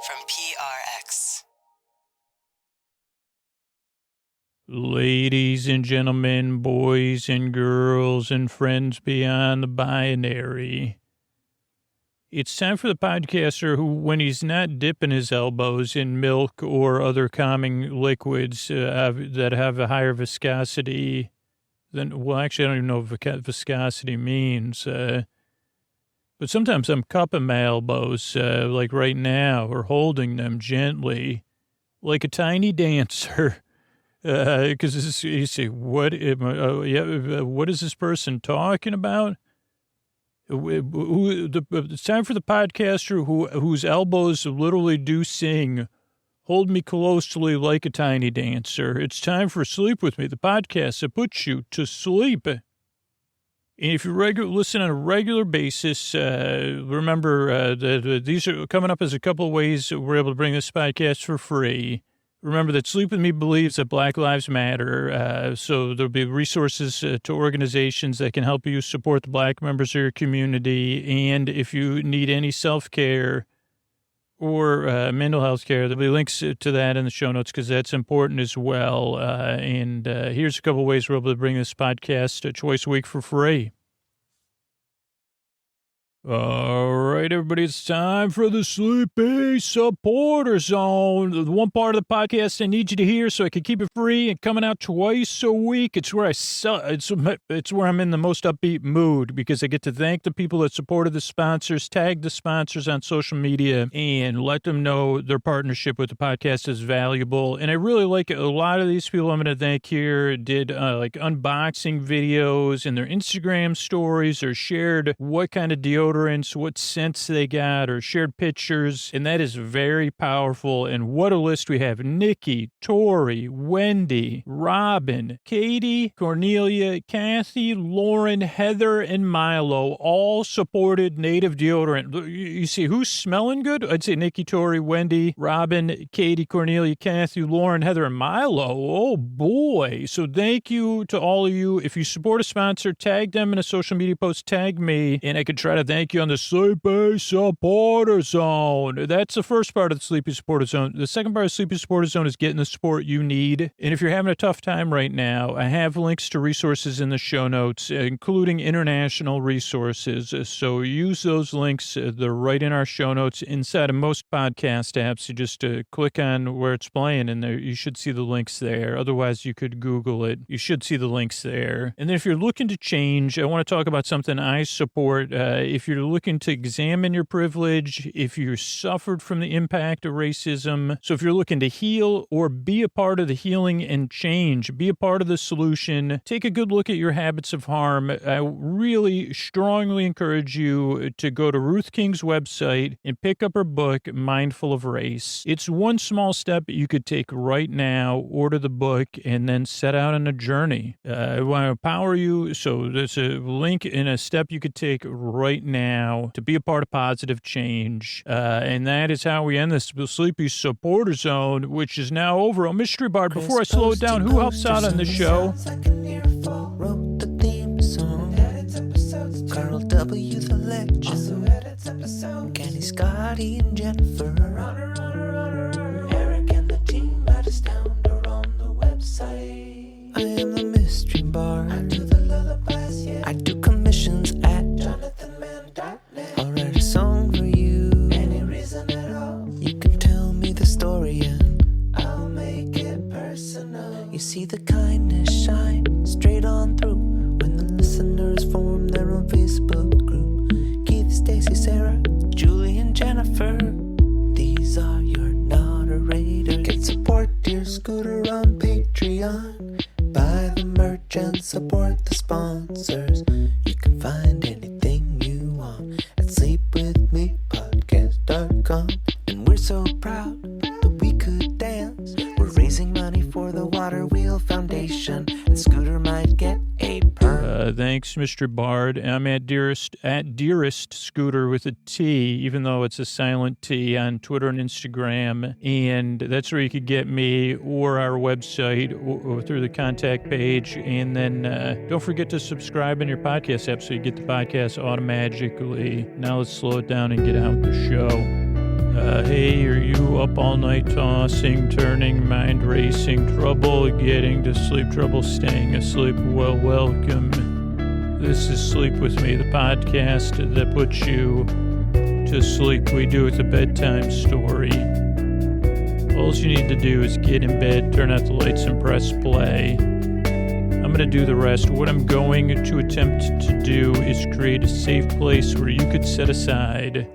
from PRX. Ladies and gentlemen, boys and girls, and friends beyond the binary. It's time for the podcaster who, when he's not dipping his elbows in milk or other calming liquids that have a higher viscosity than, well, actually, I don't even know what viscosity means. But sometimes I'm cupping my elbows, like right now, or holding them gently, like a tiny dancer. Because you say, what is this person talking about? It's time for the podcaster whose elbows literally do sing, hold me closely like a tiny dancer. It's time for Sleep With Me, the podcast that puts you to sleep. And if you listen on a regular basis, remember that these are coming up as a couple of ways that we're able to bring this podcast for free. Remember that Sleep With Me believes that Black Lives Matter, so there'll be resources to organizations that can help you support the Black members of your community. And if you need any self-care or mental health care, there'll be links to that in the show notes because that's important as well. And here's a couple of ways we're able to bring this podcast twice a week for free. All right, everybody, it's time for the Sleepy Supporter Zone. The one part of the podcast I need you to hear so I can keep it free and coming out twice a week. It's where it's where I'm in the most upbeat mood because I get to thank the people that supported the sponsors, tag the sponsors on social media, and let them know their partnership with the podcast is valuable. And I really like it. A lot of these people I'm going to thank here did like unboxing videos in their Instagram stories or shared what kind of deodorants, what scents they got, or shared pictures. And that is very powerful. And what a list we have. Nikki, Tori, Wendy, Robin, Katie, Cornelia, Kathy, Lauren, Heather, and Milo all supported native deodorant. You see who's smelling good? I'd say Nikki, Tori, Wendy, Robin, Katie, Cornelia, Kathy, Lauren, Heather, and Milo. Oh boy. So thank you to all of you. If you support a sponsor, tag them in a social media post, tag me, and I could try to thank you on the Sleepy Supporter Zone. That's the first part of the Sleepy Supporter Zone. The second part of the Sleepy Supporter Zone is getting the support you need. And if you're having a tough time right now, I have links to resources in the show notes, including international resources. So use those links. They're right in our show notes inside of most podcast apps. You just click on where it's playing, and there you should see the links there. Otherwise, you could Google it. You should see the links there. And then if you're looking to change, I want to talk about something I support. If you're looking to examine your privilege, if you suffered from the impact of racism, so if you're looking to heal or be a part of the healing and change, be a part of the solution, take a good look at your habits of harm. I really strongly encourage you to go to Ruth King's website and pick up her book, Mindful of Race. It's one small step you could take right now, order the book, and then set out on a journey. I want to empower you, so there's a link in a step you could take right now to be a part of positive change. And that is how we end this Sleepy Supporter Zone, which is now over. Oh, Mystery Bard, before I slow it down, who helps out on this show? Carl W. the Legend. Also edits episode. Kenny, Scotty, and Jennifer. Eric and the team at Astound are on the website. I am the Mystery Bard. I do the lullabies, yeah. I do commissions at JonathanMann.net. I'll write a song for you. Any reason at all. You can tell me the story and I'll make it personal. You see the kindness shine straight on through when the listeners form their own Facebook group. Keith, Stacy, Sarah, Julie, and Jennifer. These are your moderators. Get support your scooter on Patreon. Buy the merch and support the sponsors. You can find anything you want at sleepwithmepodcast.com. And we're so proud that we could dance. We're raising money for the Water Wheel Foundation, and Scooter might get a perm. Thanks, Mr. Bard. I'm at Dearest Scooter with a T, even though it's a silent T, on Twitter and Instagram. And that's where you could get me or our website or through the contact page. And then don't forget to subscribe in your podcast app so you get the podcast automatically. Now let's slow it down and get out the show. Hey, are you up all night tossing, turning, mind racing, trouble getting to sleep, trouble staying asleep? Well, welcome. This is Sleep With Me, the podcast that puts you to sleep. We do it the bedtime story. All you need to do is get in bed, turn out the lights, and press play. I'm going to do the rest. What I'm going to attempt to do is create a safe place where you could set aside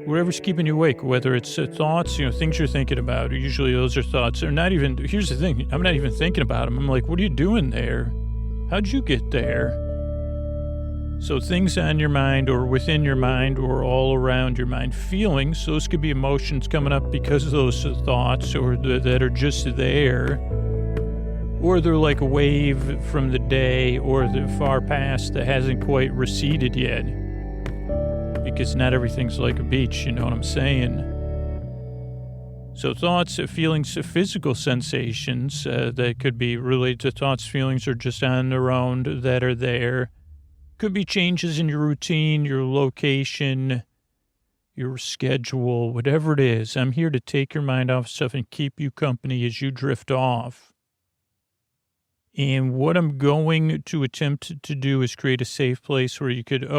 whatever's keeping you awake, whether it's thoughts, things you're thinking about. Usually those are thoughts. Or not even, here's the thing, I'm not even thinking about them. I'm like, what are you doing there? How'd you get there? So things on your mind or within your mind or all around your mind. Feelings, those could be emotions coming up because of those thoughts or that are just there. Or they're like a wave from the day or the far past that hasn't quite receded yet. Because not everything's like a beach, you know what I'm saying? So thoughts, feelings, physical sensations that could be related to thoughts, feelings, or just on their own that are there. Could be changes in your routine, your location, your schedule, whatever it is. I'm here to take your mind off stuff and keep you company as you drift off. And what I'm going to attempt to do is create a safe place where you could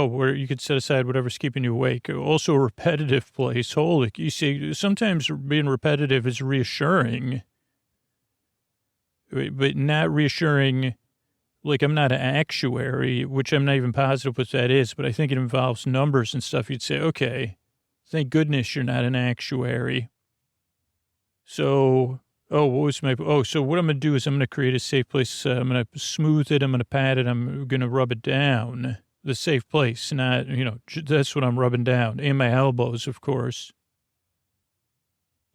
set aside whatever's keeping you awake. Also a repetitive place. Holy, you see, sometimes being repetitive is reassuring, but not reassuring. Like, I'm not an actuary, which I'm not even positive what that is, but I think it involves numbers and stuff. You'd say, okay, thank goodness you're not an actuary. So... so what I'm going to do is I'm going to create a safe place. I'm going to smooth it. I'm going to pat it. I'm going to rub it down. The safe place, not, that's what I'm rubbing down. And my elbows, of course.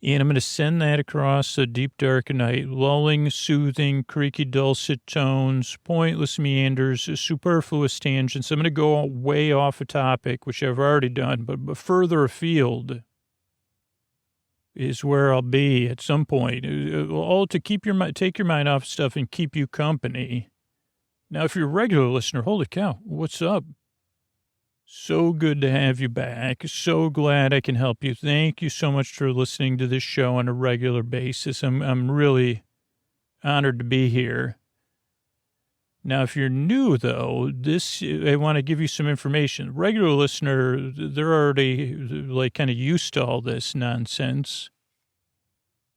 And I'm going to send that across the deep, dark night, lulling, soothing, creaky, dulcet tones, pointless meanders, superfluous tangents. I'm going to go way off a topic, which I've already done, but further afield is where I'll be at some point, all to take your mind off stuff and keep you company. Now, if you're a regular listener, holy cow, what's up? So good to have you back. So glad I can help you. Thank you so much for listening to this show on a regular basis. I'm really honored to be here. Now, if you're new, though, I want to give you some information. Regular listener, they're already, kind of used to all this nonsense,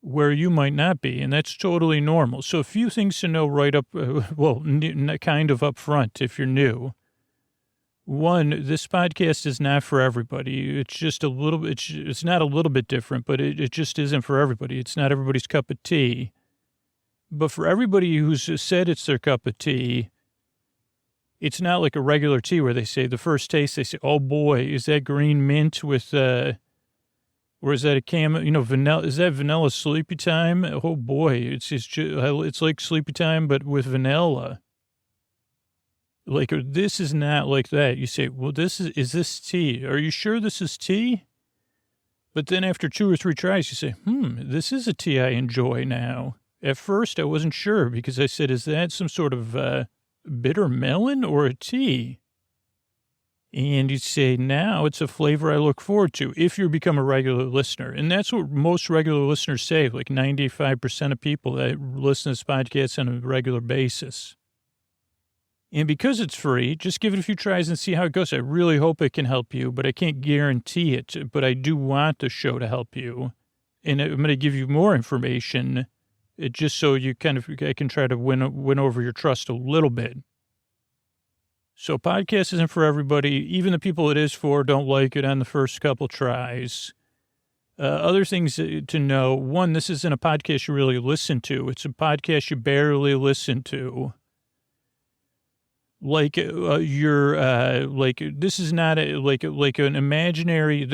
where you might not be, and that's totally normal. So a few things to know right up, kind of up front if you're new. One, this podcast is not for everybody. It's just a little bit, it's not a little bit different, but it just isn't for everybody. It's not everybody's cup of tea. But for everybody who's said it's their cup of tea, it's not like a regular tea where they say the first taste, they say, oh boy, is that green mint with, or is that a vanilla, is that vanilla sleepy time? Oh boy, it's like sleepy time, but with vanilla. Like, this is not like that. You say, well, is this tea? Are you sure this is tea? But then after 2 or 3 tries, you say, this is a tea I enjoy now. At first, I wasn't sure because I said, is that some sort of bitter melon or a tea? And you'd say, now it's a flavor I look forward to if you become a regular listener. And that's what most regular listeners say, like 95% of people that listen to this podcast on a regular basis. And because it's free, just give it a few tries and see how it goes. I really hope it can help you, but I can't guarantee it. But I do want the show to help you. And I'm going to give you more information just so you I can try to win over your trust a little bit. So podcast isn't for everybody. Even the people it is for don't like it on the first couple tries. Other things to know. One, this isn't a podcast you really listen to. It's a podcast you barely listen to. This is not an imaginary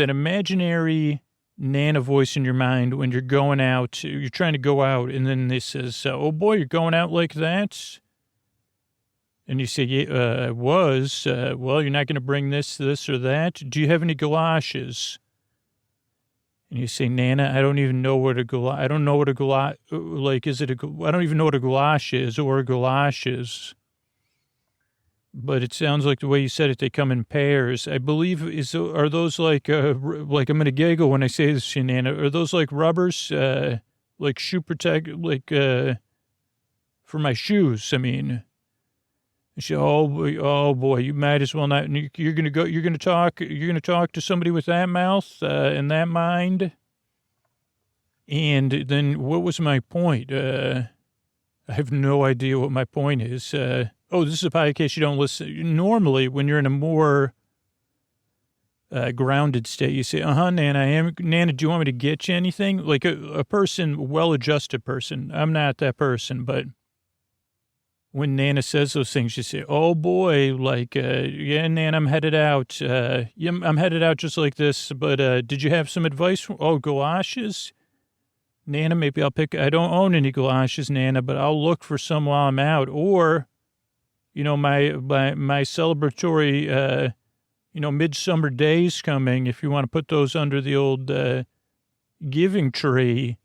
Nana voice in your mind when you're going out, you're trying to go out, and then this says, oh boy, you're going out like that? And you say, yeah, I was. Well, you're not going to bring this or that. Do you have any galoshes? And you say, Nana, I don't even know what a galosh, I don't know what a galosh, I don't even know what a galosh is or a galoshes. but it sounds like the way you said it, they come in pairs. I believe, are those like I'm going to giggle when I say this, Nana. Are those like rubbers, like shoe protect, like, for my shoes? I mean, she, oh boy, you might as well not, you're going to talk to somebody with that mouth, and that mind. And then what was my point? I have no idea what my point is. This is a podcast you don't listen. Normally, when you're in a more grounded state, you say, Nana, Nana, do you want me to get you anything? Like a person, well-adjusted person. I'm not that person, but when Nana says those things, you say, oh boy, like, yeah, Nana, I'm headed out. Yeah, I'm headed out just like this, but did you have some advice? Galoshes? Nana, maybe I don't own any galoshes, Nana, but I'll look for some while I'm out. Or, my celebratory, midsummer days coming, if you want to put those under the old giving tree,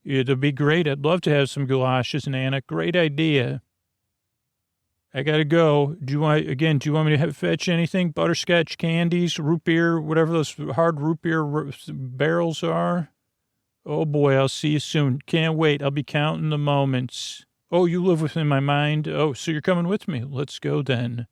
it'd be great. I'd love to have some galoshes, Nana. Great idea. I got to go. Do you want me to fetch anything? Butterscotch candies, root beer, whatever those hard root beer barrels are? Oh, boy, I'll see you soon. Can't wait. I'll be counting the moments. Oh, you live within my mind? Oh, so you're coming with me. Let's go then.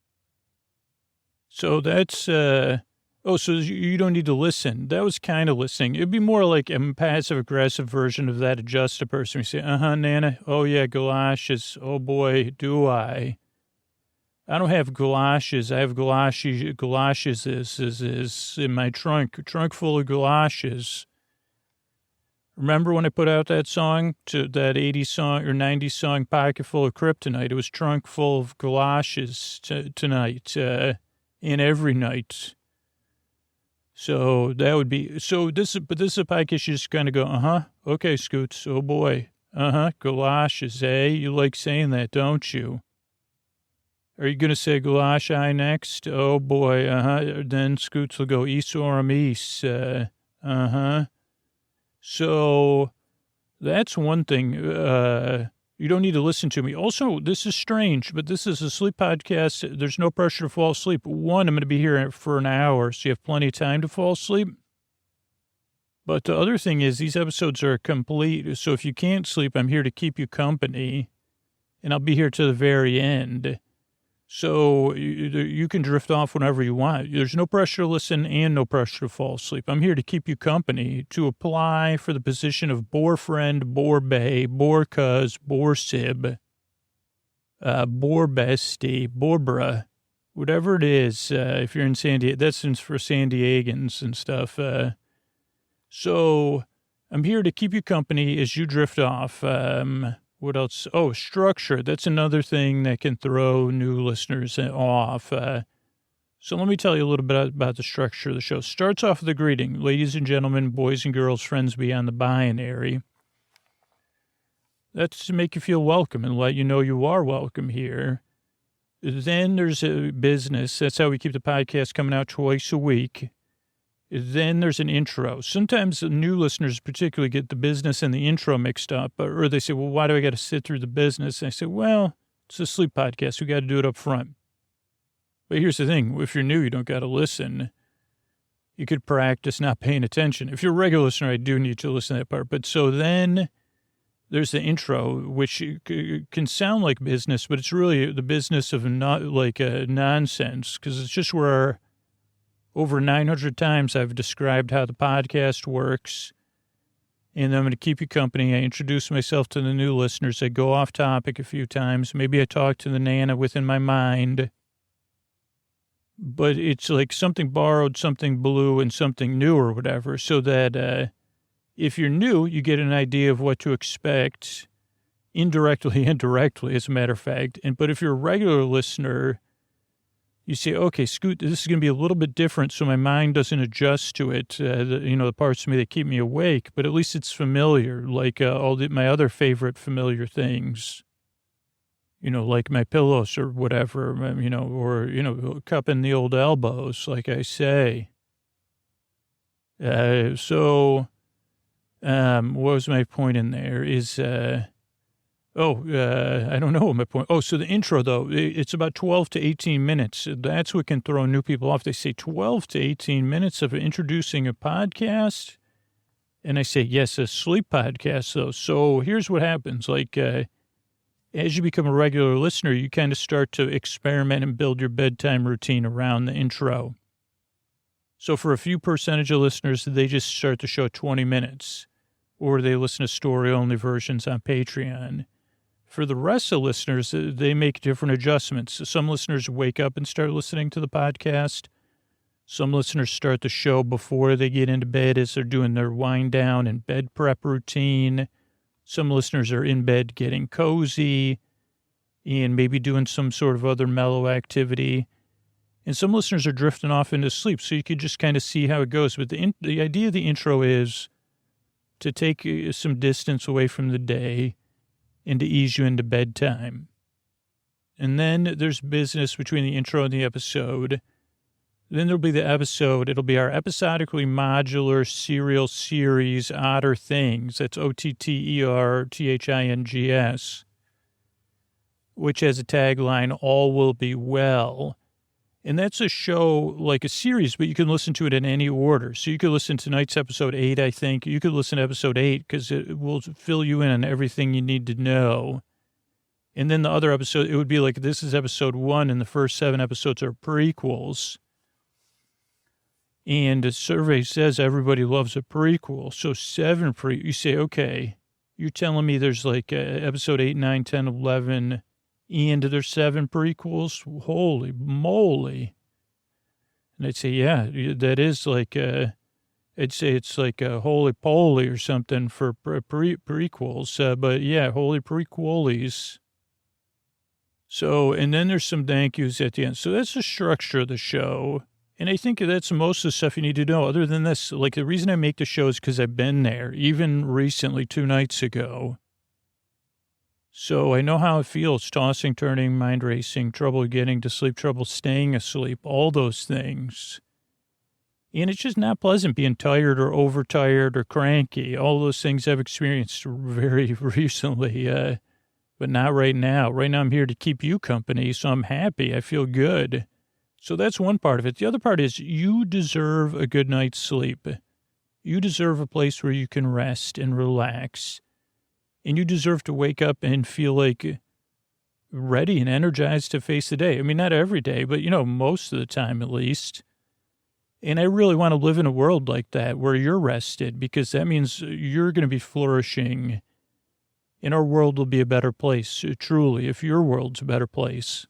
So that's, so you don't need to listen. That was kind of listening. It'd be more like a passive-aggressive version of that adjust a person. You say, Nana. Oh, yeah, galoshes. Oh, boy, do I. I don't have galoshes. I have galoshes is in my trunk full of galoshes. Remember when I put out that song, to that 80s song or 90s song, Pocket Full of Kryptonite? It was trunk full of galoshes tonight, and every night. So that would be, this is a podcast you just kind of go, okay, Scoots, oh boy, galoshes, eh? You like saying that, don't you? Are you going to say galoshi next? Oh boy, Then Scoots will go Esorum East, So that's one thing. You don't need to listen to me. Also, this is strange, but this is a sleep podcast. There's no pressure to fall asleep. One, I'm going to be here for an hour, so you have plenty of time to fall asleep. But the other thing is these episodes are complete. So if you can't sleep, I'm here to keep you company, and I'll be here to the very end. So you can drift off whenever you want. There's no pressure to listen and no pressure to fall asleep. I'm here to keep you company, to apply for the position of bore friend, bore bae, bore cuz, bore sib, bore bestie, bore bruh, whatever it is. If you're in San Diego, that's for San Diegans and stuff. So I'm here to keep you company as you drift off. What else? Oh, structure. That's another thing that can throw new listeners off. So let me tell you a little bit about the structure of the show. Starts off with a greeting. Ladies and gentlemen, boys and girls, friends beyond the binary. That's to make you feel welcome and let you know you are welcome here. Then there's a business. That's how we keep the podcast coming out twice a week. Then there's an intro. Sometimes the new listeners particularly get the business and the intro mixed up, or they say, well, why do I got to sit through the business? And I say, well, it's a sleep podcast. We got to do it up front. But here's the thing. If you're new, you don't got to listen. You could practice not paying attention. If you're a regular listener, I do need to listen to that part. But so then there's the intro, which can sound like business, but it's really the business of not like nonsense, because it's just where over 900 times I've described how the podcast works, and I'm going to keep you company. I introduce myself to the new listeners. I go off topic a few times. Maybe I talk to the Nana within my mind, but it's like something borrowed, something blue, and something new or whatever, so that if you're new, you get an idea of what to expect indirectly and directly, as a matter of fact. But if you're a regular listener, you say, okay, Scoot, this is going to be a little bit different, so my mind doesn't adjust to it, the parts of me that keep me awake, but at least it's familiar, like my other favorite familiar things, like my pillows or whatever, or cupping the old elbows, like I say. What was my point in there is, I don't know what my point. Oh, so the intro, though, it's about 12 to 18 minutes. That's what can throw new people off. They say 12 to 18 minutes of introducing a podcast. And I say, yes, a sleep podcast, though. So here's what happens. Like, as you become a regular listener, you kind of start to experiment and build your bedtime routine around the intro. So for a few percentage of listeners, they just start the show at 20 minutes, or they listen to story-only versions on Patreon. For the rest of listeners, they make different adjustments. Some listeners wake up and start listening to the podcast. Some listeners start the show before they get into bed as they're doing their wind down and bed prep routine. Some listeners are in bed getting cozy and maybe doing some sort of other mellow activity. And some listeners are drifting off into sleep, so you could just kind of see how it goes. But the idea of the intro is to take some distance away from the day and to ease you into bedtime. And then there's business between the intro and the episode. Then there'll be the episode. It'll be our episodically modular serial series, Otter Things. That's OTTERTHINGS, which has a tagline, All Will Be Well. And that's a show like a series, but you can listen to it in any order. So you could listen to tonight's episode 8, I think. You could listen to episode 8 because it will fill you in on everything you need to know. And then the other episode, it would be like this is episode 1 and the first 7 episodes are prequels. And the survey says everybody loves a prequel. So 7 you say, okay, you're telling me there's like episode 8, 9, 10, 11, and there's 7 prequels? Holy moly. And I'd say, yeah, that is like, I'd say it's like a holy poly or something for prequels. But yeah, holy prequelies. So, and then there's some thank yous at the end. So that's the structure of the show. And I think that's most of the stuff you need to know. Other than this, like the reason I make the show is because I've been there, even recently, 2 nights ago. So I know how it feels, tossing, turning, mind racing, trouble getting to sleep, trouble staying asleep, all those things. And it's just not pleasant being tired or overtired or cranky. All those things I've experienced very recently, but not right now. Right now I'm here to keep you company, so I'm happy. I feel good. So that's one part of it. The other part is you deserve a good night's sleep. You deserve a place where you can rest and relax. And you deserve to wake up and feel like ready and energized to face the day. I mean, not every day, but, most of the time at least. And I really want to live in a world like that where you're rested because that means you're going to be flourishing and our world will be a better place, truly, if your world's a better place.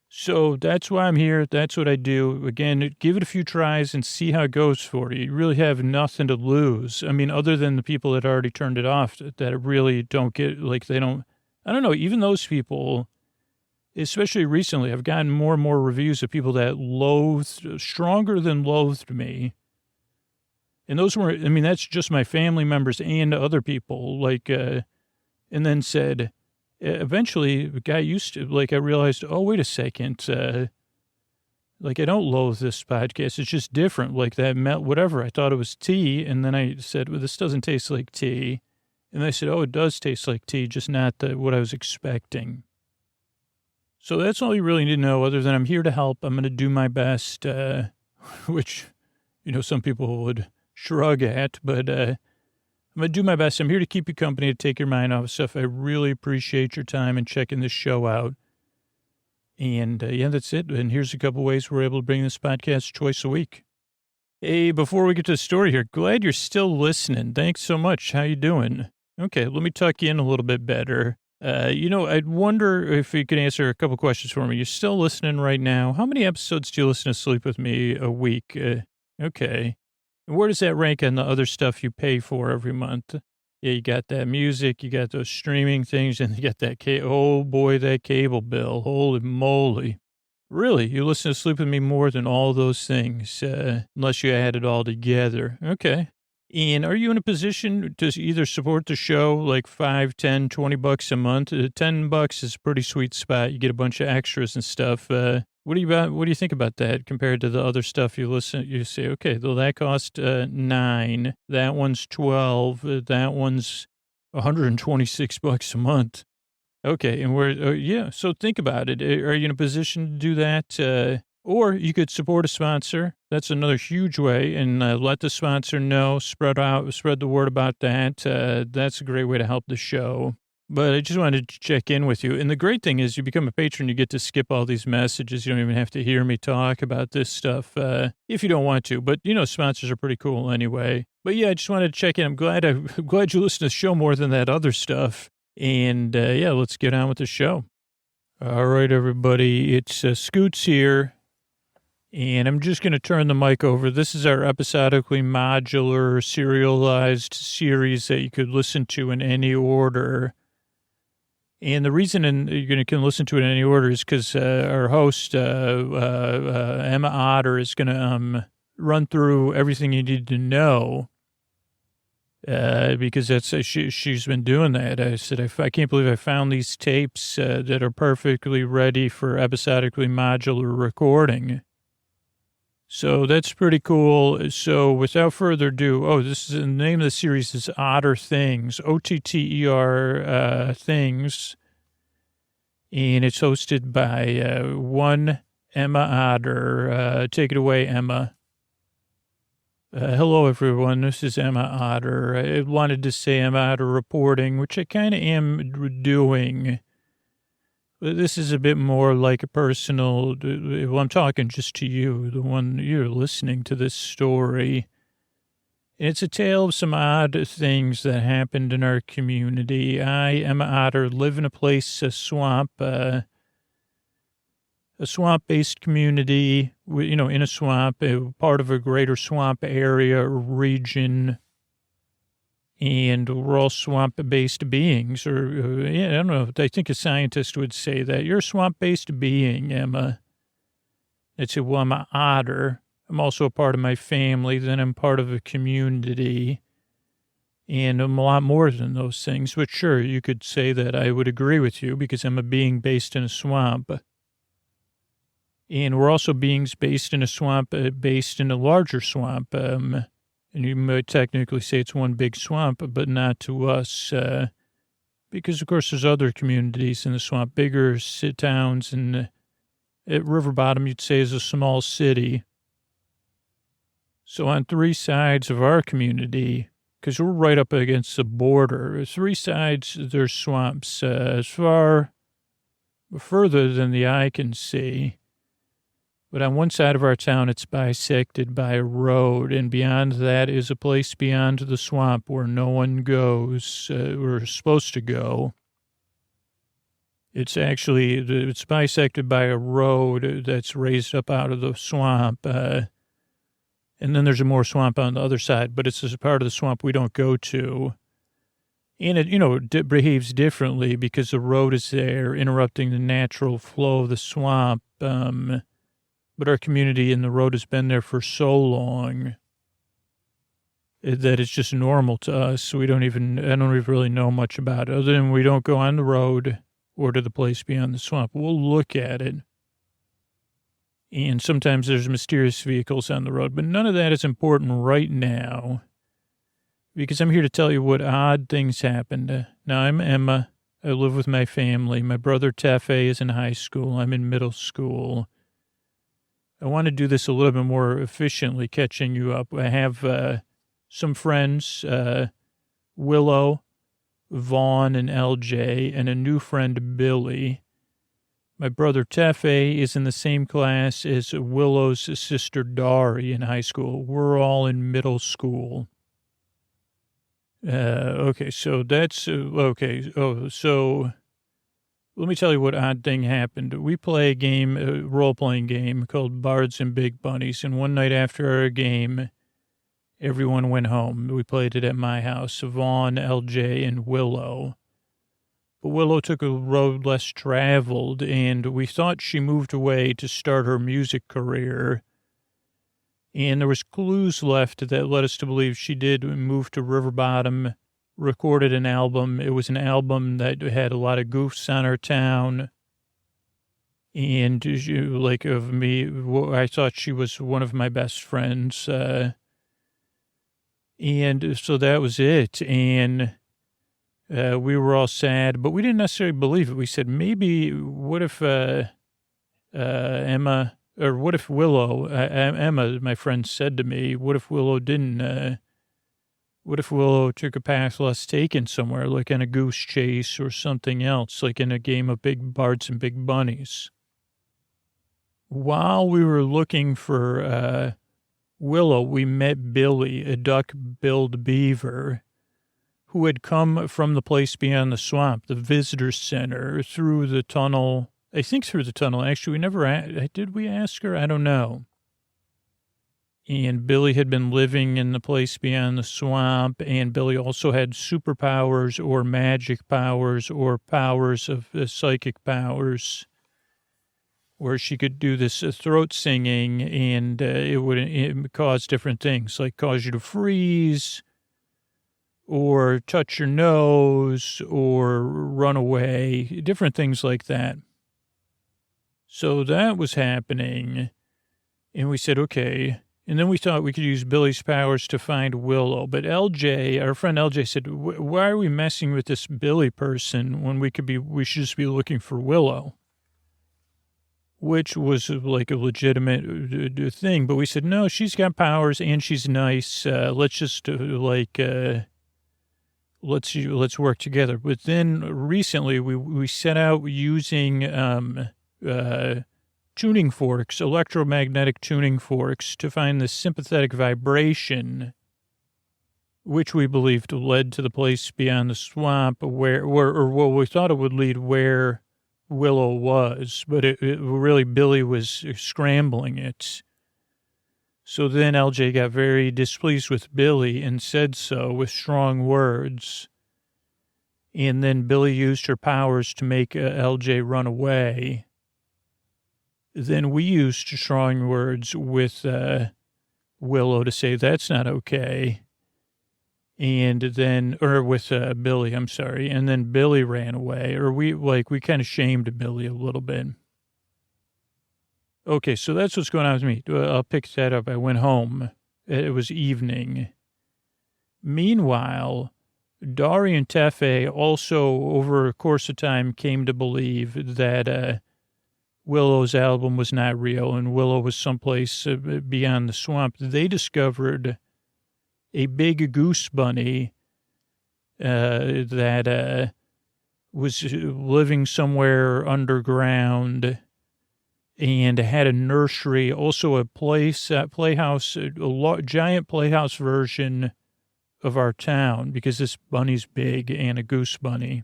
So that's why I'm here. That's what I do. Again, give it a few tries and see how it goes for you. You really have nothing to lose. I mean, other than the people that already turned it off that really don't get, like, they don't, I don't know, even those people, especially recently, I've gotten more and more reviews of people that stronger than loathed me. And those were, I mean, that's just my family members and other people, like, and then said, eventually, the guy used to, like, I realized, oh, wait a second, like, I don't loathe this podcast. It's just different, like that, whatever. I thought it was tea, and then I said, well, this doesn't taste like tea. And they said, oh, it does taste like tea, just not what I was expecting. So that's all you really need to know, other than I'm here to help. I'm going to do my best, which, some people would shrug at, but I'm going to do my best. I'm here to keep you company, to take your mind off of stuff. I really appreciate your time and checking this show out. And, yeah, that's it. And here's a couple ways we're able to bring this podcast twice a week. Hey, before we get to the story here, glad you're still listening. Thanks so much. How you doing? Okay, let me tuck you in a little bit better. I'd wonder if you could answer a couple questions for me. You're still listening right now. How many episodes do you listen to Sleep With Me a week? Okay. Where does that rank on the other stuff you pay for every month? Yeah, you got that music, you got those streaming things, and you got that oh boy, that cable bill. Holy moly. Really? You listen to Sleep With Me more than all those things, unless you add it all together. Okay. And are you in a position to either support the show like $5, $10, $20 a month? $10 is a pretty sweet spot. You get a bunch of extras and stuff. What do you think about that compared to the other stuff you say, okay, well, that cost $9, that one's $12, that one's $126 a month. Okay, and yeah, so think about it. Are you in a position to do that? Or you could support a sponsor. That's another huge way, and let the sponsor know, spread the word about that. That's a great way to help the show. But I just wanted to check in with you. And the great thing is you become a patron, you get to skip all these messages. You don't even have to hear me talk about this stuff if you don't want to. But, sponsors are pretty cool anyway. But yeah, I just wanted to check in. I'm glad you listen to the show more than that other stuff. And yeah, let's get on with the show. All right, everybody. It's Scoots here. And I'm just going to turn the mic over. This is our episodically modular serialized series that you could listen to in any order. And the reason you can listen to it in any order is because our host, Emma Otter, is going to run through everything you need to know because she's been doing that. I said, I can't believe I found these tapes that are perfectly ready for episodically modular recording. So that's pretty cool. So without further ado, this is the name of the series is Otter Things, Otter Things, and it's hosted by one Emma Otter. Take it away, Emma. Hello, everyone. This is Emma Otter. I wanted to say Emma Otter reporting, which I kind of am doing. This is a bit more like a personal, well, I'm talking just to you, the one you're listening to this story. It's a tale of some odd things that happened in our community. I, Emma Otter, live in a swamp-based community, in a swamp, part of a greater swamp area, region. And we're all swamp-based beings, or, I don't know, I think a scientist would say that. You're a swamp-based being, Emma. I'd say, well, I'm an otter. I'm also a part of my family, then I'm part of a community, and I'm a lot more than those things. But sure, you could say that I would agree with you, because I'm a being based in a swamp. And we're also beings based in a swamp, based in a larger swamp, and you might technically say it's one big swamp, but not to us, because, of course, there's other communities in the swamp, bigger towns, and at River Bottom, you'd say, is a small city. So on three sides of our community, because we're right up against the border, three sides, there's swamps, as far further than the eye can see. But on one side of our town, it's bisected by a road, and beyond that is a place beyond the swamp where no one goes, or is supposed to go. It's bisected by a road that's raised up out of the swamp, and then there's a more swamp on the other side, but it's a part of the swamp we don't go to. And it, behaves differently because the road is there, interrupting the natural flow of the swamp, but our community and the road has been there for so long that it's just normal to us. So I don't even really know much about it, other than we don't go on the road or to the place beyond the swamp. We'll look at it. And sometimes there's mysterious vehicles on the road, but none of that is important right now, because I'm here to tell you what odd things happened. Now, I'm Emma. I live with my family. My brother Tefe is in high school. I'm in middle school. I want to do this a little bit more efficiently, catching you up. I have some friends, Willow, Vaughn, and LJ, and a new friend, Billie. My brother Tefe is in the same class as Willow's sister, Dari, in high school. We're all in middle school. Okay, so that's, okay. Oh, so let me tell you what odd thing happened. We play a role-playing game called Bards and Big Bunnies, and one night after our game, everyone went home. We played it at my house, Vaughn, LJ, and Willow. But Willow took a road less traveled, and we thought she moved away to start her music career. And there was clues left that led us to believe she did move to River Bottom, recorded an album. It was an album that had a lot of goofs on our town. And of me, I thought she was one of my best friends. And so that was it. And we were all sad, but we didn't necessarily believe it. We said, maybe, what if Emma, or what if Willow, Emma, my friend, said to me, what if Willow didn't, what if Willow took a path less taken somewhere, like in a goose chase or something else, like in a game of big bards and big bunnies? While we were looking for Willow, we met Billie, a duck-billed beaver, who had come from the place beyond the swamp, the visitor center, through the tunnel. I think through the tunnel. Actually, we never did we ask her? I don't know. And Billie had been living in the place beyond the swamp, and Billie also had superpowers or magic powers or powers of psychic powers, where she could do this throat singing, and it would cause different things, like cause you to freeze, or touch your nose, or run away, different things like that. So that was happening, and we said, okay. And then we thought we could use Billie's powers to find Willow. But LJ, our friend LJ, said, why are we messing with this Billie person when we should just be looking for Willow? Which was like a legitimate thing. But we said, no, she's got powers and she's nice. Let's just let's work together. But then recently we set out using tuning forks, electromagnetic tuning forks, to find the sympathetic vibration, which we believed led to the place beyond the swamp where we thought it would lead where Willow was, but it really, Billie was scrambling it. So then LJ got very displeased with Billie and said so with strong words. And then Billie used her powers to make LJ run away. Then we used strong words with Willow to say that's not okay. And then, or with Billie, I'm sorry. And then Billie ran away, or we kind of shamed Billie a little bit. Okay, so that's what's going on with me. I'll pick that up. I went home. It was evening. Meanwhile, Dari and Tefe also, over a course of time, came to believe that Willow's album was not real and Willow was someplace beyond the swamp. They discovered a big goose bunny that was living somewhere underground and had a nursery, also a playhouse, giant playhouse version of our town, because this bunny's big, and a goose bunny.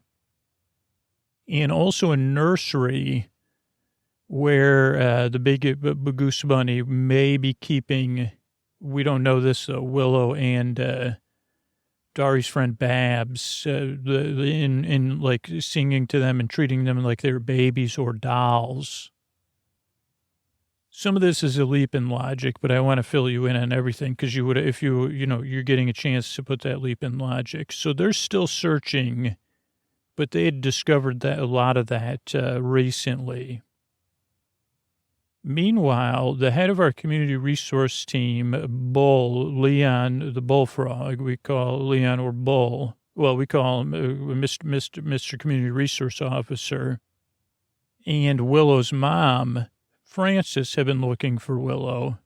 And also a nursery where the big goose bunny may be keeping, we don't know this though, Willow and Dari's friend Babs, in like singing to them and treating them like they're babies or dolls. Some of this is a leap in logic, but I want to fill you in on everything, because you would, if you're getting a chance to put that leap in logic. So they're still searching, but they had discovered that a lot of that recently. Meanwhile, the head of our community resource team, Bull, Leon, the bullfrog, we call Leon, or Bull. Well, we call him Mr. Community Resource Officer. And Willow's mom, Frances, have been looking for Willow.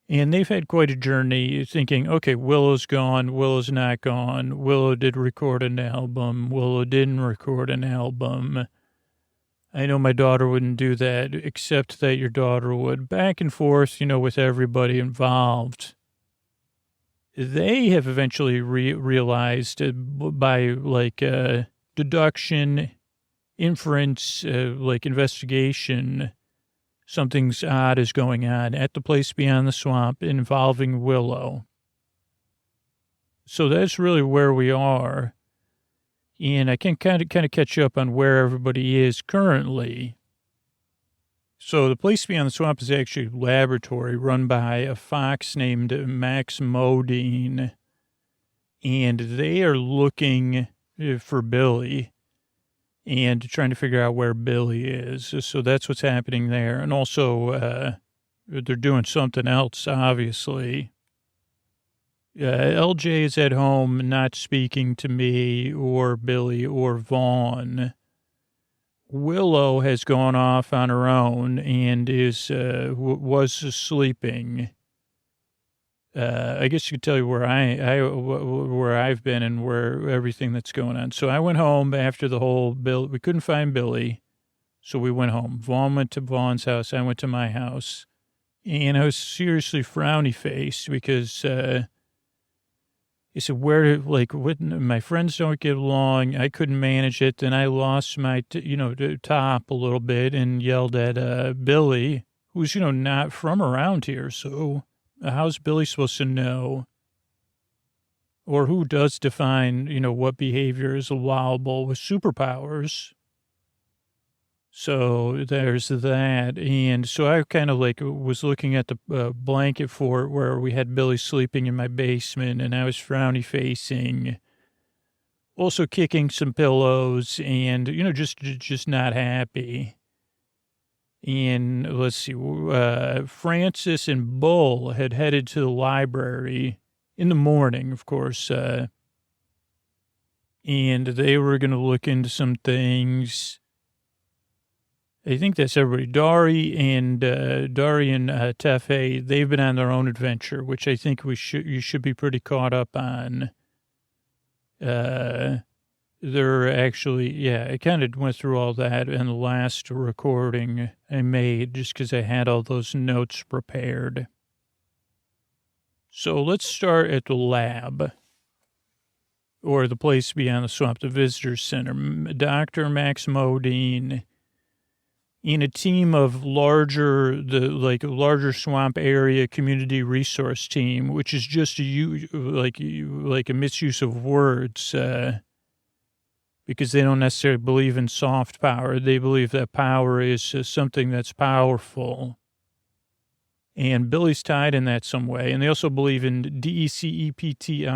And they've had quite a journey thinking, okay, Willow's gone, Willow's not gone. Willow did record an album. Willow didn't record an album. I know my daughter wouldn't do that, except that your daughter would. Back and forth, with everybody involved. They have eventually realized by, deduction, inference, investigation, something's odd is going on at the place beyond the swamp involving Willow. So that's really where we are. And I can kind of catch up on where everybody is currently. So the place beyond the swamp is actually a laboratory run by a fox named Max Modine. And they are looking for Billie and trying to figure out where Billie is. So that's what's happening there. And also, they're doing something else, obviously. LJ is at home not speaking to me or Billie or Vaughn. Willow has gone off on her own and was sleeping. I guess you could tell you where where I've been and where everything that's going on. So I went home after the whole Bill. We couldn't find Billie, so we went home. Vaughn went to Vaughn's house. I went to my house, and I was seriously frowny faced because he said, my friends don't get along. I couldn't manage it. Then I lost my, top a little bit and yelled at Billie, who's, not from around here. So how's Billie supposed to know? Or who does define, what behavior is allowable with superpowers? So there's that. And so I kind of was looking at the blanket fort where we had Billie sleeping in my basement, and I was frowny facing, also kicking some pillows and, just not happy. And let's see, Francis and Bull had headed to the library in the morning, of course, and they were going to look into some things. I think that's everybody. Dari and Tefe, they've been on their own adventure, which I think you should be pretty caught up on. They're actually, I kind of went through all that in the last recording I made just because I had all those notes prepared. So let's start at the lab, or the place beyond the swamp, the visitor center. Dr. Max Modine, in a team of larger swamp area community resource team, which is just a misuse of words, because they don't necessarily believe in soft power. They believe that power is something that's powerful. And Billie's tied in that some way. And they also believe in DECEPTION.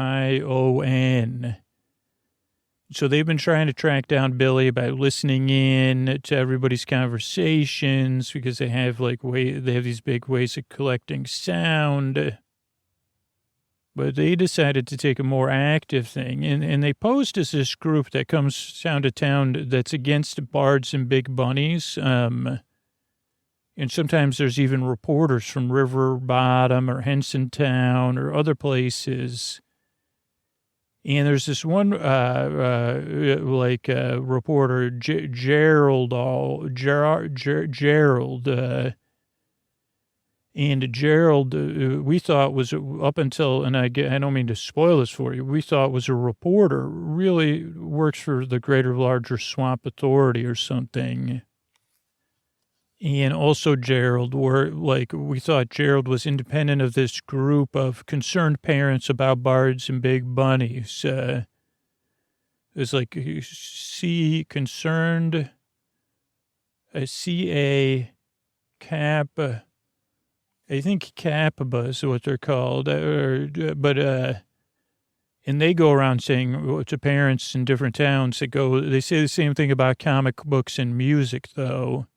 So they've been trying to track down Billie by listening in to everybody's conversations because they have they have these big ways of collecting sound. But they decided to take a more active thing, and they posed as this group that comes down to town that's against bards and big bunnies. And sometimes there's even reporters from River Bottom or Henson Town or other places. And there's this one, reporter, Gerald, and Gerald, we thought was up until, and I don't mean to spoil this for you, we thought was a reporter, really works for the Greater Larger Swamp Authority or something. And also Gerald, we thought Gerald was independent of this group of concerned parents about bards and big bunnies. It was concerned, CA Kappa. I think Kappa is what they're called. And they go around saying to parents in different towns they say the same thing about comic books and music, though.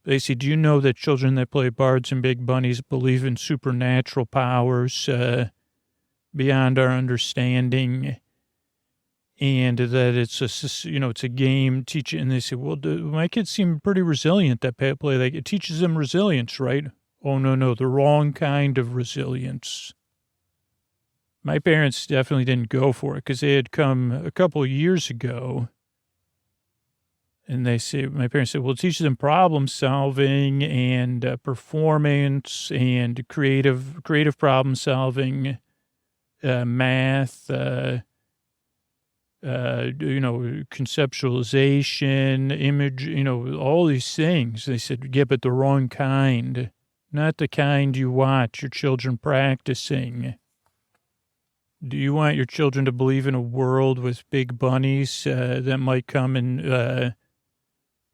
They say, do you know that children that play bards and big bunnies believe in supernatural powers beyond our understanding? And that it's a game teaching. And they say, well, my kids seem pretty resilient that play. It teaches them resilience, right? Oh, no, the wrong kind of resilience. My parents definitely didn't go for it because they had come a couple of years ago. And my parents said, well, it teaches them problem solving and performance and creative problem solving, math, conceptualization, image, all these things. They said, yeah, but the wrong kind, not the kind you watch your children practicing. Do you want your children to believe in a world with big bunnies that might come and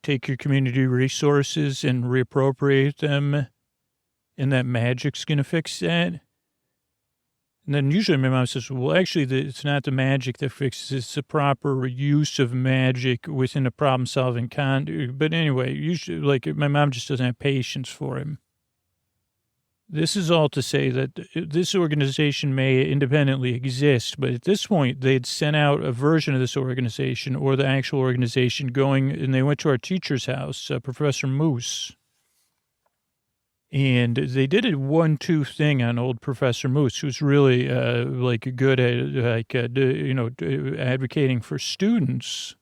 take your community resources and reappropriate them, and that magic's going to fix that? And then usually my mom says, well, actually, it's not the magic that fixes it. It's the proper use of magic within a problem-solving But anyway, usually, my mom just doesn't have patience for him. This is all to say that this organization may independently exist, but at this point, they'd sent out a version of this organization or the actual organization going, and they went to our teacher's house, Professor Moose. And they did a 1-2 thing on old Professor Moose, who's really good at advocating for students.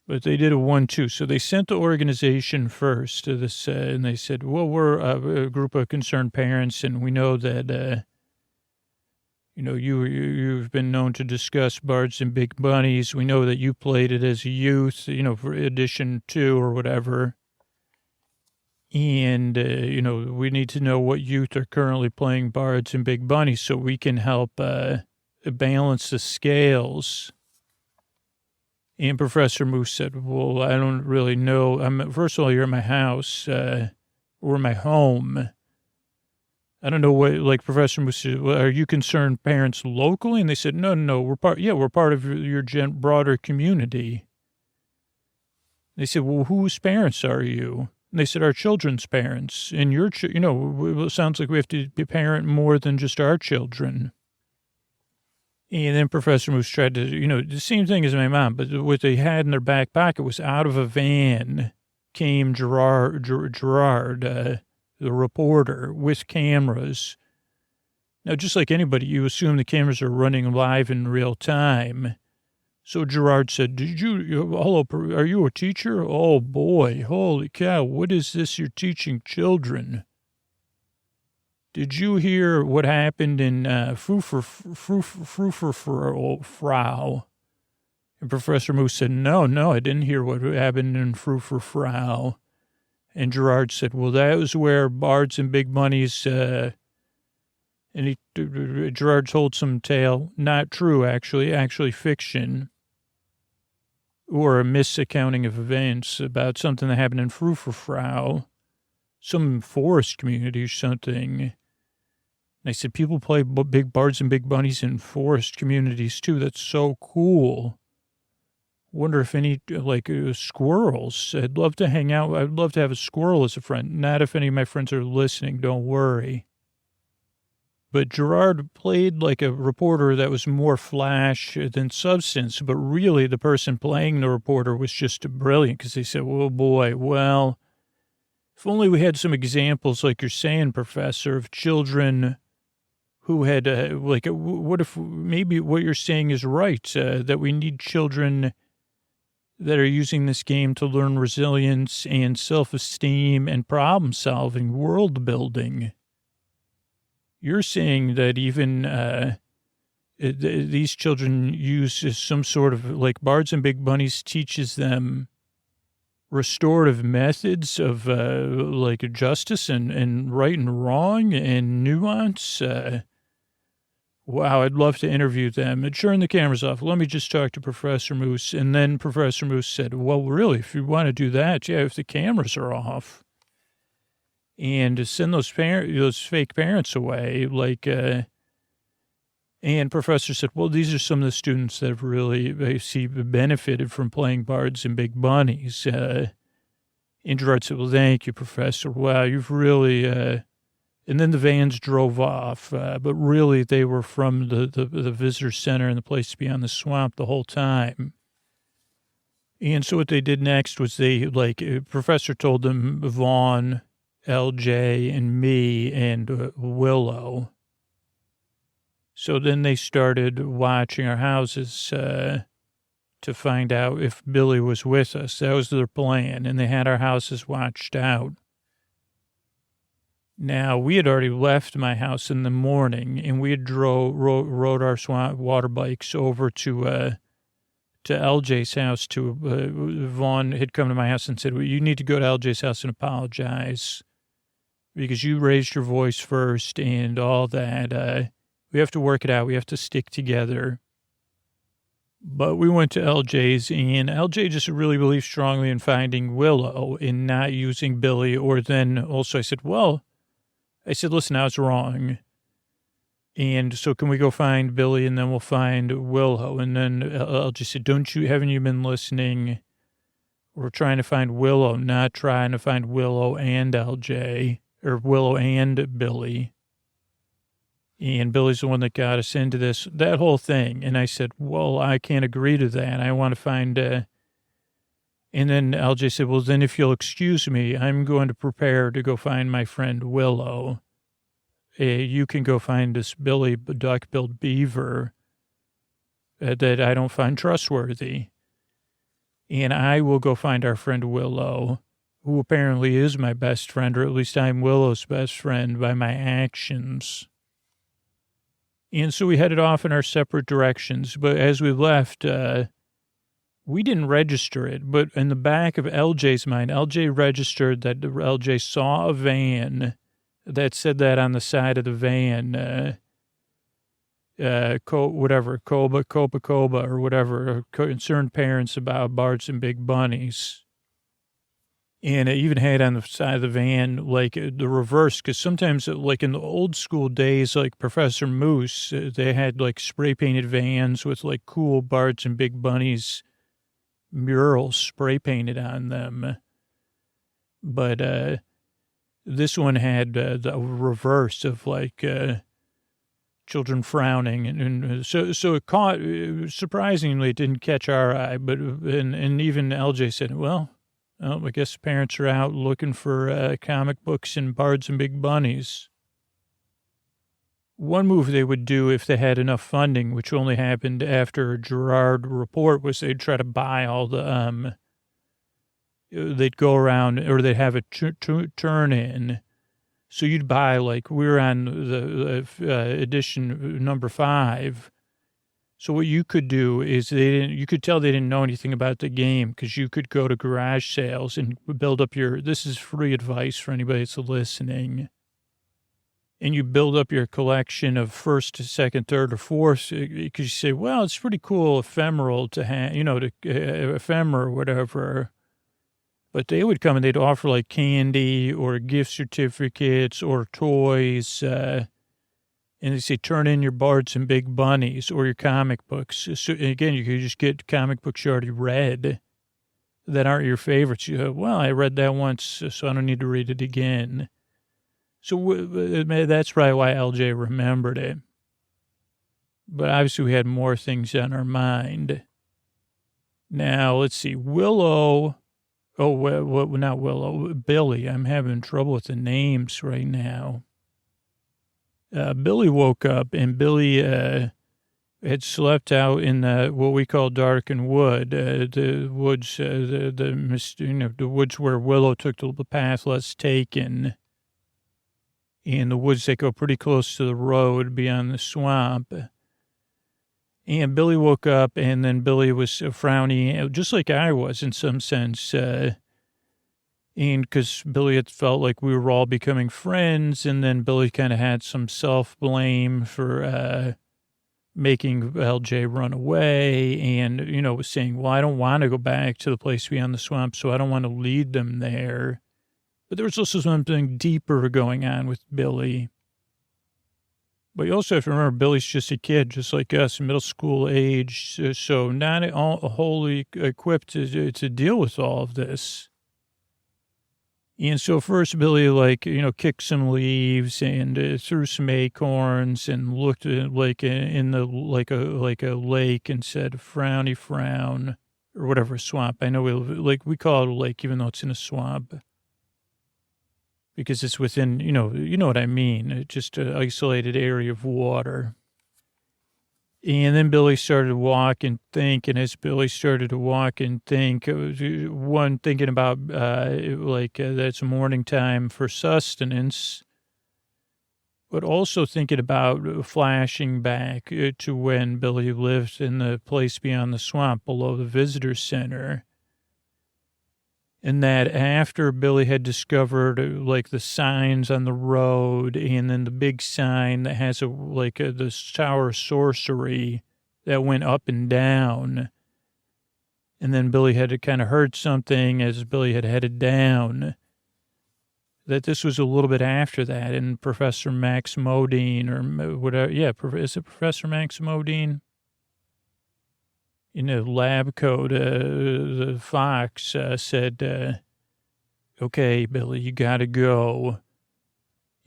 But they did a 1-2. So they sent the organization first to this, and they said, well, we're a group of concerned parents, and we know that, you've been known to discuss Bards and Big Bunnies. We know that you played it as a youth, for edition 2 or whatever. And, we need to know what youth are currently playing Bards and Big Bunnies so we can help balance the scales. And Professor Moose said, well, I don't really know. First of all, you're at my house or my home. I don't know what, Professor Moose said, well, are you concerned parents locally? And they said, no, we're part of your broader community. They said, well, whose parents are you? And they said, our children's parents. And it sounds like we have to be parent more than just our children. And then Professor Moose tried to, the same thing as my mom, but what they had in their back pocket was out of a van came Gerard, the reporter, with cameras. Now, just like anybody, you assume the cameras are running live in real time. So Gerard said, hello, are you a teacher? Oh, boy, holy cow, what is this you're teaching children? Did you hear what happened in Frou? And Professor Moose said, no, I didn't hear what happened in Frou. And Gerard said, well, that was where Bards and Big Bunnies, and Gerard told some tale, not true, actually fiction, or a misaccounting of events about something that happened in Frou, some forest community or something. And I said, people play big Bards and Big Bunnies in forest communities, too. That's so cool. Wonder if any, squirrels. I'd love to hang out. I'd love to have a squirrel as a friend. Not if any of my friends are listening. Don't worry. But Gerard played like a reporter that was more flash than substance. But really, the person playing the reporter was just brilliant because they said, oh, boy, well, if only we had some examples, like you're saying, Professor, of children who had, what if maybe what you're saying is right, that we need children that are using this game to learn resilience and self-esteem and problem-solving, world-building. You're saying that even these children use some sort of, Bards and Big Bunnies teaches them restorative methods of, justice and right and wrong and nuance. Wow, I'd love to interview them. Turn the cameras off. Let me just talk to Professor Moose. And then Professor Moose said, well, really, if you want to do that, if the cameras are off. And to send those fake parents away, and Professor said, well, these are some of the students that have really, benefited from playing Bards and Big Bunnies. And Gerard said, well, thank you, Professor. Wow, you've really, and then the vans drove off, but really they were from the visitor center and the place beyond the swamp the whole time. And so what they did next was Professor told them Vaughn, LJ, and me, and Willow. So then they started watching our houses to find out if Billie was with us. That was their plan, and they had our houses watched out. Now, we had already left my house in the morning, and we had rode our swamp water bikes over to LJ's house. Vaughn had come to my house and said, well, you need to go to LJ's house and apologize because you raised your voice first and all that. We have to work it out. We have to stick together. But we went to LJ's, and LJ just really believed strongly in finding Willow and not using Billie. Or then also I said, listen, I was wrong. And so can we go find Billie and then we'll find Willow? And then LJ said, haven't you been listening? We're trying to find Willow, not trying to find Willow and LJ. or Willow and Billie. And Billie's the one that got us into that whole thing. And I said, well, I can't agree to that. I want to find, and then LJ said, well, then if you'll excuse me, I'm going to prepare to go find my friend Willow. You can go find this Billie duck-billed beaver that I don't find trustworthy. And I will go find our friend Willow, who apparently is my best friend, or at least I'm Willow's best friend by my actions. And so we headed off in our separate directions. But as we left, we didn't register it. But in the back of LJ's mind, LJ registered that LJ saw a van that said that on the side of the van, Coba, or whatever, concerned parents about birds and big bunnies. And it even had on the side of the van, like the reverse, because sometimes, like in the old school days, like Professor Moose, they had like spray painted vans with like cool birds and big bunnies murals spray painted on them. But this one had the reverse of like children frowning, and so it caught. Surprisingly, it didn't catch our eye, but and even LJ said, well, I guess parents are out looking for comic books and birds and big bunnies. One move they would do if they had enough funding, which only happened after a Gerard report, was they'd try to buy all the, they'd go around, or they'd have a turn in. So you'd buy, like, we were on the edition number 5. So what you could do is you could tell they didn't know anything about the game, because you could go to garage sales and build up this is free advice for anybody that's listening. And you build up your collection of first, second, third, or fourth, because you say, well, it's pretty cool ephemeral to have, ephemera or whatever. But they would come and they'd offer like candy or gift certificates or toys, and they say, turn in your birds and big bunnies or your comic books. So again, you could just get comic books you already read that aren't your favorites. You go, well, I read that once, so I don't need to read it again. So that's probably why LJ remembered it. But obviously we had more things on our mind. Now, let's see. Willow. Oh, well, not Willow. Billie. I'm having trouble with the names right now. Billie woke up, and Billie had slept out in what we call darkened wood, the woods, the woods where Willow took the path less taken, and the woods that go pretty close to the road beyond the swamp. And Billie woke up, and then Billie was frowning, just like I was in some sense. And because Billie had felt like we were all becoming friends, and then Billie kind of had some self-blame for making LJ run away, and, was saying, well, I don't want to go back to the place beyond the swamp, so I don't want to lead them there. But there was also something deeper going on with Billie. But you also have to remember, Billie's just a kid, just like us, middle school age, so not wholly equipped to deal with all of this. And so first Billie, kicked some leaves and threw some acorns and looked at like in the like a lake and said, "Frowny frown," or whatever, swamp. I know we call it a lake, even though it's in a swamp, because it's within you know what I mean. Just an isolated area of water. And then Billie started to walk and think, and as Billie started to walk and think, one thinking about that's morning time for sustenance, but also thinking about flashing back to when Billie lived in the place beyond the swamp below the visitor center. And that after Billie had discovered the signs on the road, and then the big sign that has the Tower of Sorcery that went up and down. And then Billie had kind of heard something as Billie had headed down, that this was a little bit after that. And Professor Max Modine, or whatever. Yeah. Is it Professor Max Modine? In a lab coat, the fox said, okay, Billie, you got to go.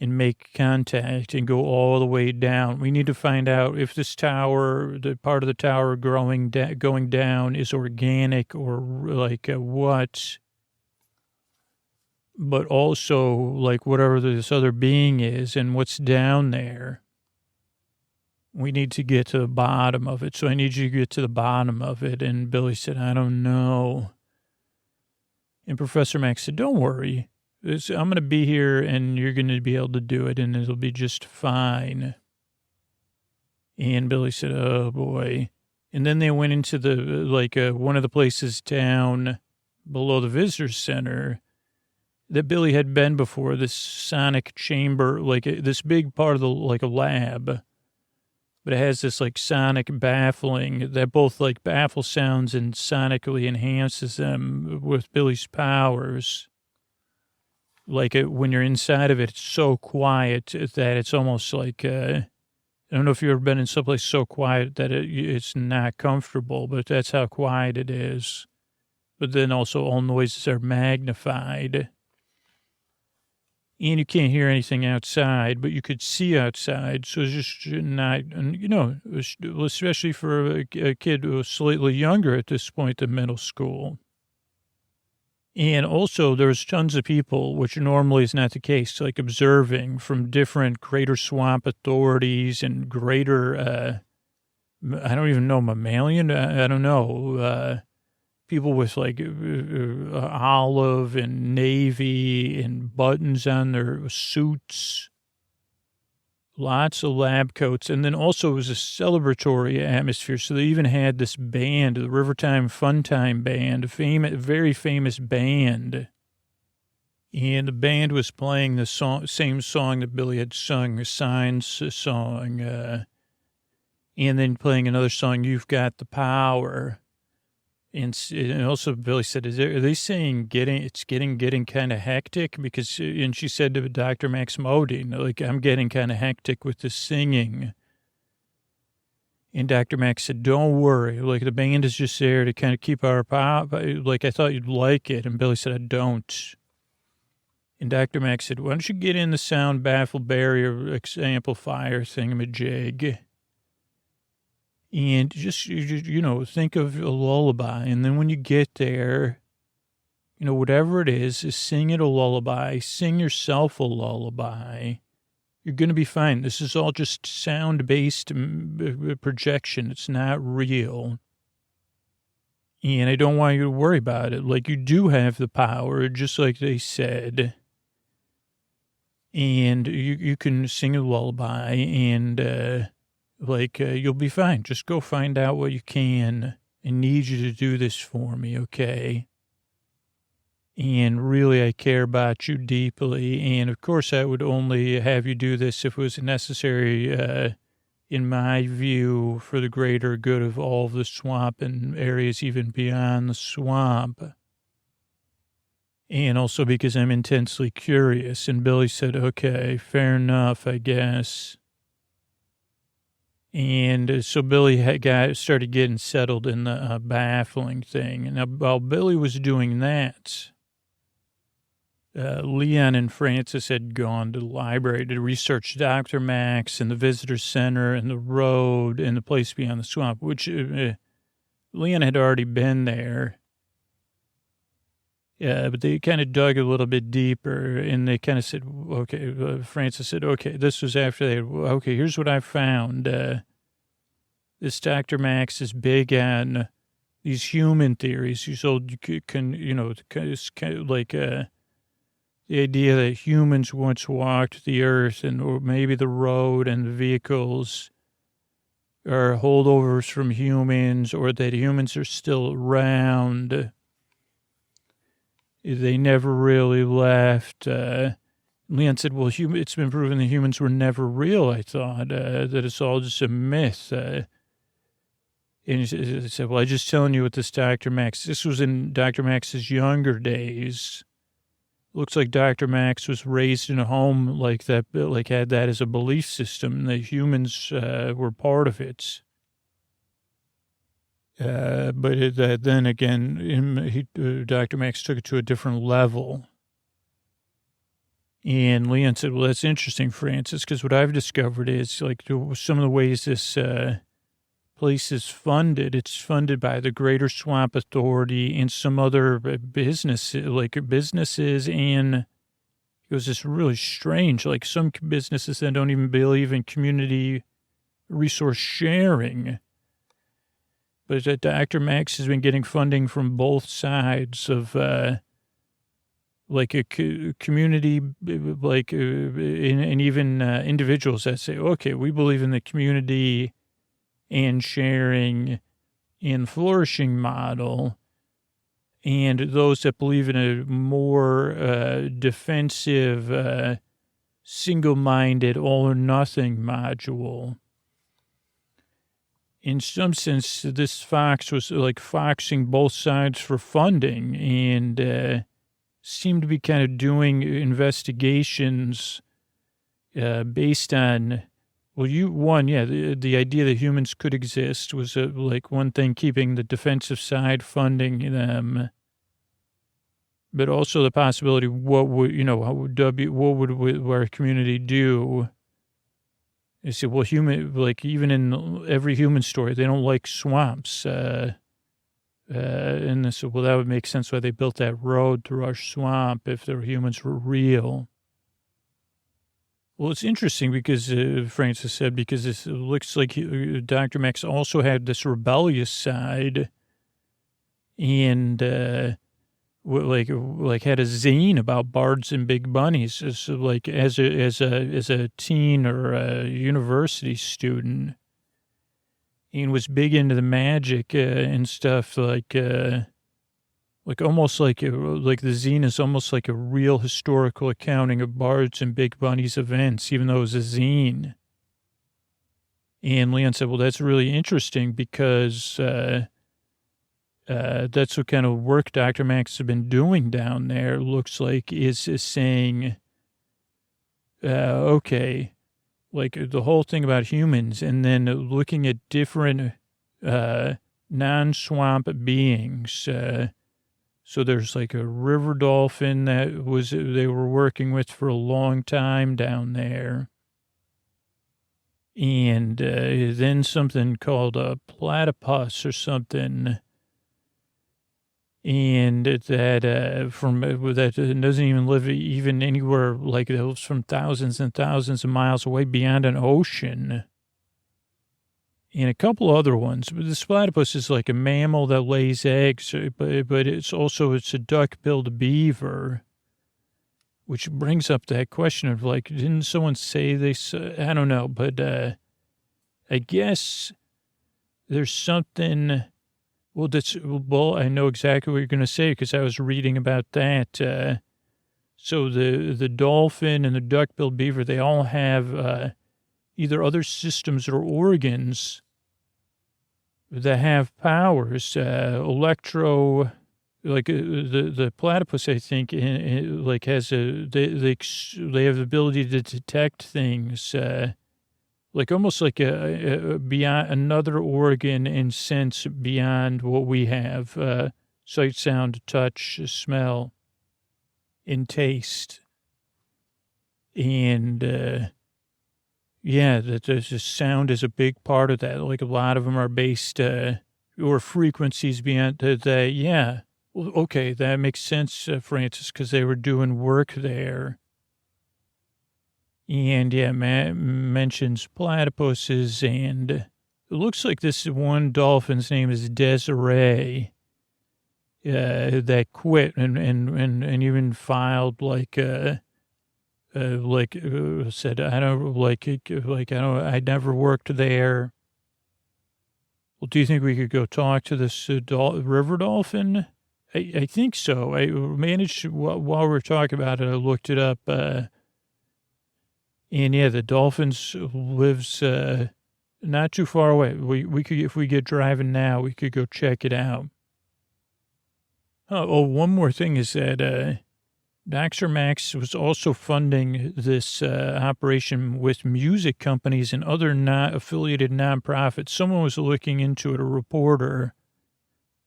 and make contact and go all the way down. We need to find out if this tower, the part of the tower going down is organic or like what, but also like whatever this other being is and what's down there. We need to get to the bottom of it. So I need you to get to the bottom of it. And Billie said, I don't know. And Professor Max said, don't worry. I'm going to be here and you're going to be able to do it and it'll be just fine. And Billie said, oh boy. And then they went into the, one of the places down below the visitor center that Billie had been before, this sonic chamber, this big part of the, a lab. But it has this sonic baffling that both baffle sounds and sonically enhances them with Billie's powers. When you're inside of it, it's so quiet that it's almost I don't know if you've ever been in someplace so quiet that it's not comfortable, but that's how quiet it is. But then also all noises are magnified. And you can't hear anything outside, but you could see outside. So it's just not, especially for a kid who was slightly younger at this point than middle school. And also there's tons of people, which normally is not the case, observing from different greater swamp authorities and greater, I don't even know, mammalian, I don't know, people with olive and navy and buttons on their suits, lots of lab coats. And then also it was a celebratory atmosphere. So they even had this band, the Rivertime Fun Time Band, very famous band. And the band was playing the same song that Billie had sung, a Signs song, and then playing another song, You've Got the Power. And also Billie said, are they saying it's getting kind of hectic? Because, and she said to Dr. Max Modine, I'm getting kind of hectic with the singing. And Dr. Max said, don't worry. The band is just there to kind of keep our power. I thought you'd like it. And Billie said, I don't. And Dr. Max said, why don't you get in the sound baffle barrier amplifier thingamajig? And just, think of a lullaby. And then when you get there, whatever it is sing it a lullaby. Sing yourself a lullaby. You're going to be fine. This is all just sound-based projection. It's not real. And I don't want you to worry about it. You do have the power, just like they said. And you can sing a lullaby and... you'll be fine. Just go find out what you can. I need you to do this for me, okay? And really, I care about you deeply. And, of course, I would only have you do this if it was necessary, in my view, for the greater good of all of the swamp and areas even beyond the swamp. And also because I'm intensely curious. And Billie said, okay, fair enough, I guess. And so Billie started getting settled in the baffling thing. And while Billie was doing that, Leon and Francis had gone to the library to research Dr. Max and the visitor center and the road and the place beyond the swamp, which Leon had already been there. But they kind of dug a little bit deeper and they kind of said, okay, Francis said, okay, this was after okay, here's what I found. This Dr. Max is big on these human theories. So you can, the idea that humans once walked the earth or maybe the road and the vehicles are holdovers from humans or that humans are still around. They never really left. Leon said, well, it's been proven that humans were never real, I thought, that it's all just a myth. And he said, well, I'm just telling you what this Dr. Max, this was in Dr. Max's younger days. Looks like Dr. Max was raised in a home like that, had that as a belief system, and that humans were part of it. But then again, Dr. Max took it to a different level. And Leon said, well, that's interesting, Francis, because what I've discovered is, like, some of the ways this place is funded. It's funded by the Greater Swamp Authority and some other businesses, and it was just really strange. Like, some businesses that don't even believe in community resource sharing. But Dr. Max has been getting funding from both sides of, like a community, like, and even individuals that say, okay, we believe in the community and sharing and flourishing model, and those that believe in a more defensive, single-minded, all-or-nothing module. In some sense, this Fox was like foxing both sides for funding, and seemed to be kind of doing investigations based on, well, the idea that humans could exist was like one thing, keeping the defensive side funding them, but also the possibility, what would our community do? They said, well, even in every human story, they don't like swamps. And they said, well, that would make sense why they built that road through our swamp if their humans were real. Well, it's interesting because, Francis said, because it looks like Dr. Max also had this rebellious side, and like had a zine about bards and big bunnies, so like as a teen or a university student, and was big into the magic and stuff, like almost like the zine is almost like a real historical accounting of bards and big bunnies events, even though it was a zine. And Leon said, well, that's really interesting because that's what kind of work Dr. Max has been doing down there, looks like, is saying, okay, like the whole thing about humans, and then looking at different non-swamp beings. So there's like a river dolphin that they were working with for a long time down there. And then something called a platypus or something. And that doesn't even live even anywhere, like it lives from thousands and thousands of miles away beyond an ocean. And a couple other ones. But the platypus is like a mammal that lays eggs, but it's a duck-billed beaver, which brings up that question of, like, didn't someone say I don't know, but I guess there's something. Well, I know exactly what you're going to say because I was reading about that. So the dolphin and the duck-billed beaver, they all have either other systems or organs that have powers, the platypus, I think, like they have the ability to detect things, like almost like a beyond another organ and sense beyond what we have, sight, sound, touch, smell, and taste. And, that there's just sound is a big part of that. Like a lot of them are based, or frequencies beyond that. Yeah. Well, okay. That makes sense, Francis, because they were doing work there. And Matt mentions platypuses, and it looks like this one dolphin's name is Desiree, that quit and even filed said, I never worked there. Well, do you think we could go talk to this river dolphin? I think so. I managed, while we were talking about it, I looked it up, and the dolphins lives not too far away. We could, if we get driving now, we could go check it out. One more thing is that Dr. Max was also funding this operation with music companies and other not-affiliated nonprofits. Someone was looking into it, a reporter,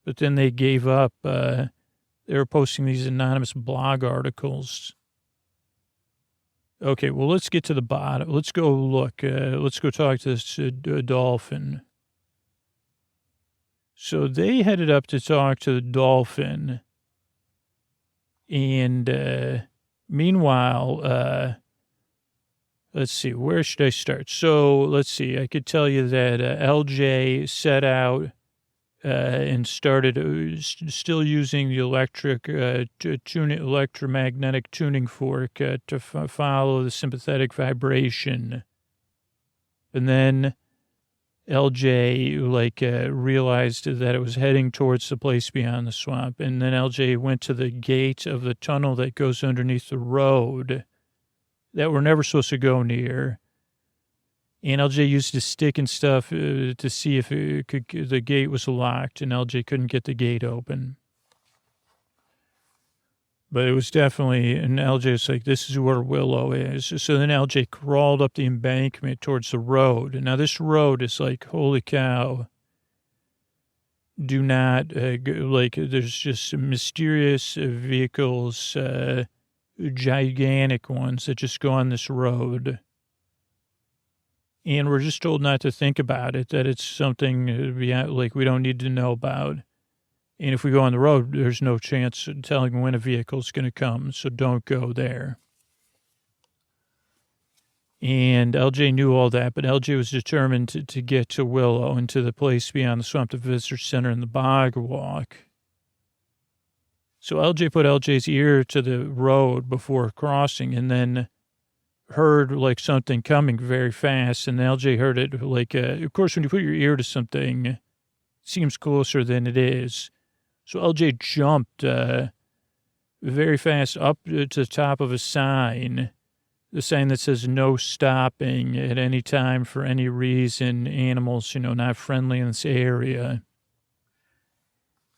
but then they gave up. They were posting these anonymous blog articles. Okay, well, let's get to the bottom. Let's go look. Let's go talk to this dolphin. So they headed up to talk to the dolphin. And meanwhile, let's see, where should I start? So let's see, I could tell you that LJ set out and started still using the electromagnetic tuning fork to follow the sympathetic vibration. And then LJ realized that it was heading towards the place beyond the swamp. And then LJ went to the gate of the tunnel that goes underneath the road that we're never supposed to go near. And LJ used his stick and stuff to see if the gate was locked, and LJ couldn't get the gate open. But it was definitely, and LJ was like, this is where Willow is. So then LJ crawled up the embankment towards the road. And now this road is like, holy cow. Do not, there's just some mysterious vehicles, gigantic ones that just go on this road. And we're just told not to think about it, that it's something we don't need to know about. And if we go on the road, there's no chance of telling when a vehicle's going to come, so don't go there. And LJ knew all that, but LJ was determined to get to Willow and to the place beyond the swamp, the visitor center, and the bog walk. So LJ put LJ's ear to the road before crossing, and then heard something coming very fast, and LJ heard it of course when you put your ear to something, it seems closer than it is. So LJ jumped very fast up to the top of a sign, the sign that says no stopping at any time for any reason, animals not friendly in this area.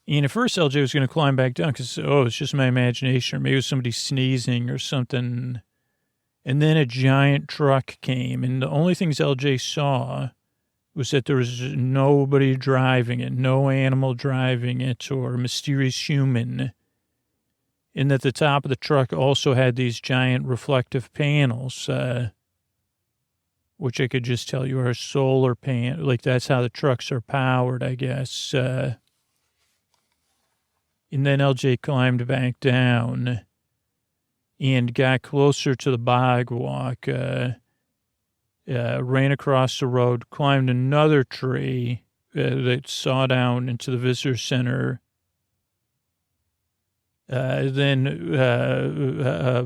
And at first LJ was going to climb back down because it's just my imagination, or maybe it was somebody sneezing or something. And then a giant truck came, and the only things LJ saw was that there was nobody driving it, no animal driving it, or mysterious human. And that the top of the truck also had these giant reflective panels, which I could just tell you are solar panels. That's how the trucks are powered, I guess. And then LJ climbed back down and got closer to the bog walk, ran across the road, climbed another tree that saw down into the visitor center. Then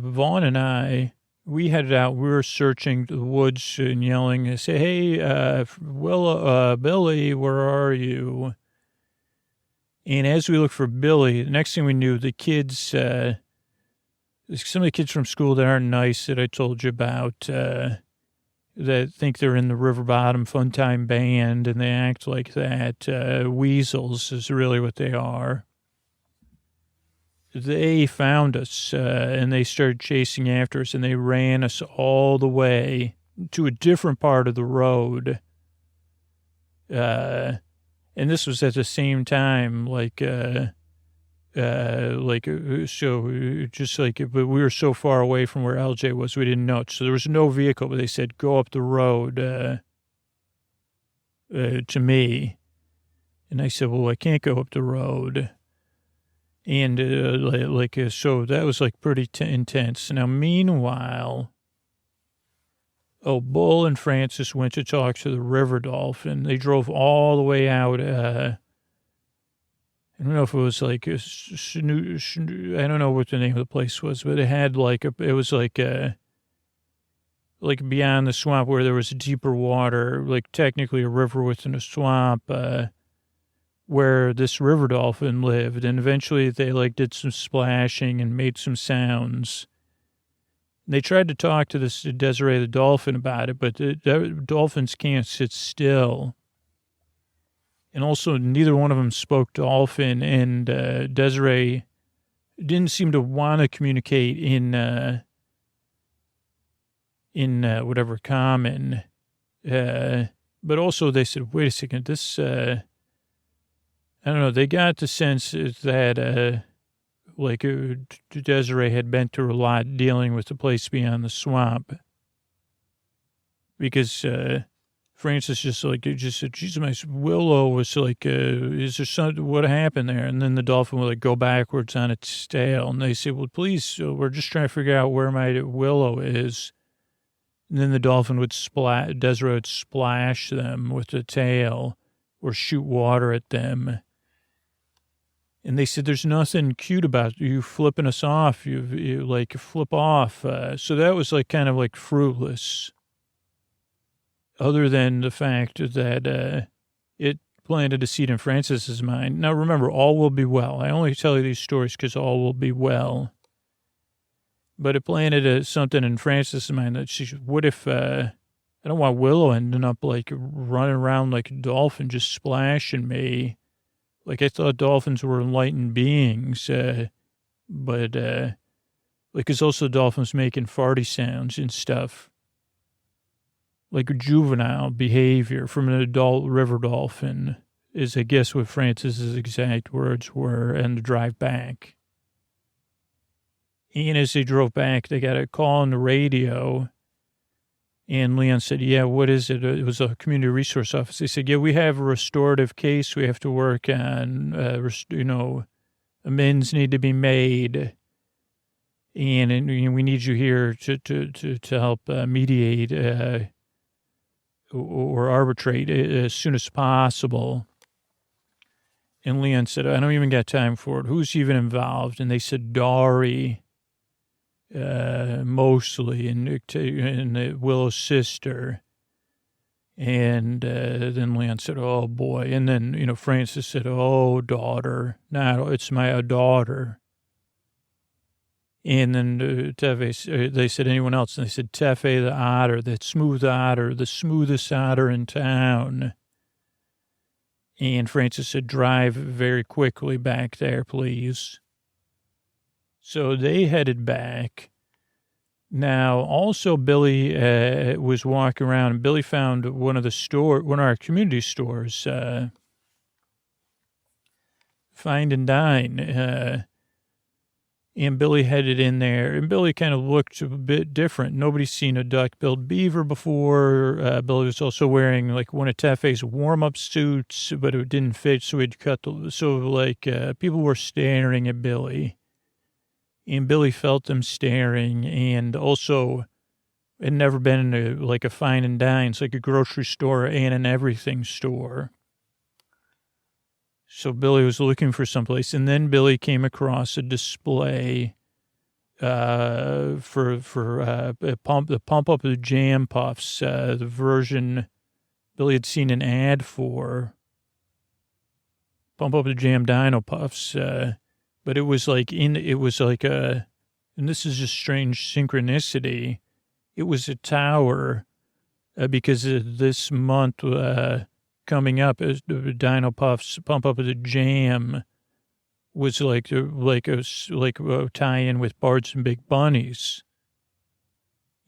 Vaughn and I, we headed out. We were searching the woods and yelling and say, hey, Billie, where are you? And as we looked for Billie, the next thing we knew, the kids... some of the kids from school that aren't nice that I told you about, that think they're in the River Bottom Fun Time Band and they act like that. Weasels is really what they are. They found us and they started chasing after us, and they ran us all the way to a different part of the road. And this was at the same time, but we were so far away from where LJ was, we didn't know. So there was no vehicle, but they said, go up the road, to me. And I said, well, I can't go up the road. And, so that was pretty intense. Now, meanwhile, Bull and Francis went to talk to the river dolphin. They drove all the way out, I don't know if it was I don't know what the name of the place was, but it had it was beyond the swamp where there was deeper water, technically a river within a swamp, where this river dolphin lived. And eventually they did some splashing and made some sounds. They tried to talk to this Desiree the dolphin about it, but the dolphins can't sit still. And also, neither one of them spoke dolphin, and Desiree didn't seem to want to communicate in whatever common. But also, they said, wait a second, this, I don't know, they got the sense that, Desiree had been through a lot dealing with the place beyond the swamp. Because Francis just said, geez, my Willow was like, is there something, what happened there? And then the dolphin would go backwards on its tail. And they say, well, please, we're just trying to figure out where my Willow is. And then the dolphin would Desiree would splash them with the tail or shoot water at them. And they said, there's nothing cute about you flipping us off. You flip off. So that was kind of fruitless. Other than the fact that it planted a seed in Francis's mind. Now, remember, all will be well. I only tell you these stories because all will be well. But it planted something in Francis's mind that what if, I don't want Willow ending up running around like a dolphin just splashing me. I thought dolphins were enlightened beings, but it's also dolphins making farty sounds and stuff. Juvenile behavior from an adult river dolphin is, I guess, what Francis's exact words were, and to drive back. And as they drove back, they got a call on the radio, and Leon said, yeah, what is it? It was a community resource office. They said, yeah, we have a restorative case we have to work on, amends need to be made, and we need you here to help mediate or arbitrate as soon as possible. And Leon said, I don't even got time for it. Who's even involved? And they said, Dari, mostly, and Willow's sister. And then Leon said, oh, boy. And then, Francis said, oh, daughter. No, it's my daughter. And then Tefe, they said, anyone else? And they said, Tefe the otter, that smooth otter, the smoothest otter in town. And Francis said, drive very quickly back there, please. So they headed back. Now, also Billie was walking around, and Billie found one of our community stores, Find and Dine, and Billie headed in there, and Billie kind of looked a bit different. Nobody's seen a duck-billed beaver before. Billie was also wearing one of Tefe's warm-up suits, but it didn't fit, so he'd cut people were staring at Billie, and Billie felt them staring, and also had never been in a Fine and Dine. It's like a grocery store and an everything store. So Billie was looking for someplace, and then Billie came across a display for the pump up the jam puffs, the version Billie had seen an ad for. Pump up the jam Dino puffs, but it was and this is just strange synchronicity. It was a tower because this month. Coming up as the Dino Puffs Pump Up the Jam was a tie-in with Bards and Big Bunnies.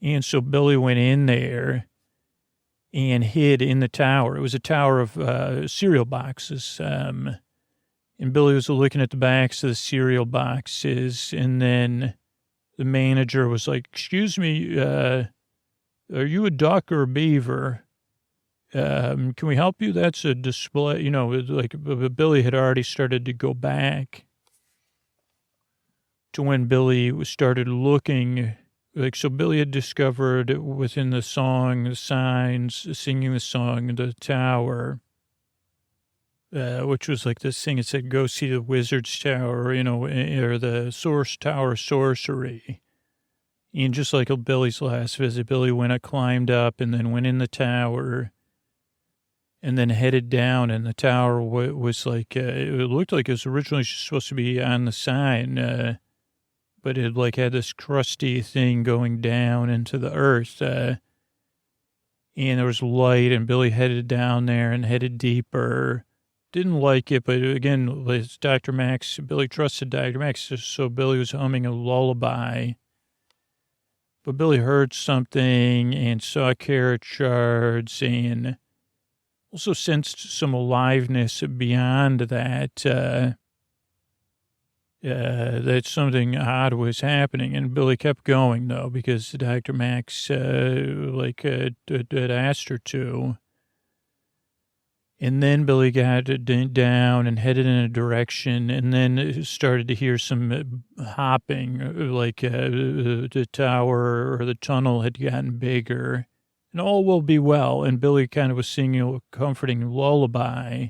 And so Billie went in there and hid in the tower. It was a tower of cereal boxes. And Billie was looking at the backs of the cereal boxes, and then the manager was like, excuse me, are you a duck or a beaver? Can we help you? That's a display, Billie had already started to go back to when Billie started looking, so Billie had discovered within the song, the signs, singing the song, the tower, which was this thing, it said, go see the wizard's tower, or the source tower sorcery. And just like Billie's last visit, Billie climbed up and then went in the tower. And then headed down, and the tower was it looked like it was originally supposed to be on the side, but it had this crusty thing going down into the earth. And there was light, and Billie headed down there and headed deeper. Didn't like it, but again, it's Dr. Max. Billie trusted Dr. Max, so Billie was humming a lullaby. But Billie heard something and saw carrot shards and also sensed some aliveness beyond that. that something odd was happening. And Billie kept going, though, because Dr. Max, had asked her to. And then Billie got down and headed in a direction, and then started to hear some hopping, the tower or the tunnel had gotten bigger. And all will be well. And Billie kind of was singing a comforting lullaby.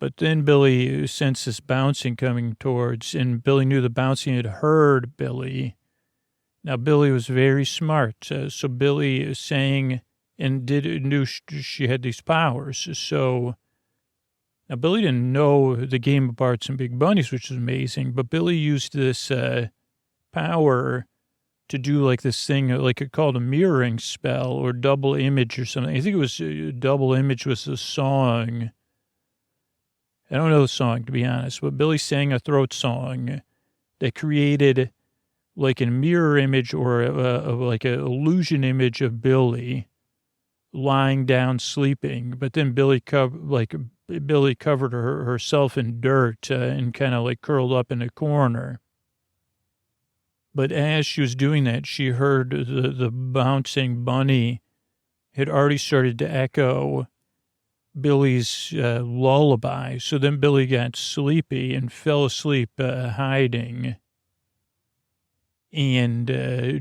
But then Billie sensed this bouncing coming towards, and Billie knew the bouncing had heard Billie. Now, Billie was very smart, so Billie sang and knew she had these powers. So now Billie didn't know the game of Barts and Big Bunnies, which is amazing, but Billie used this power to do like this thing, like it called a mirroring spell or double image or something. I think it was double image was the song. I don't know the song, to be honest, but Billie sang a throat song that created like a mirror image or like an illusion image of Billie lying down sleeping. But then Billie covered herself in dirt and kind of like curled up in a corner. But as she was doing that, she heard the bouncing bunny had already started to echo Billie's lullaby. So then Billie got sleepy and fell asleep hiding and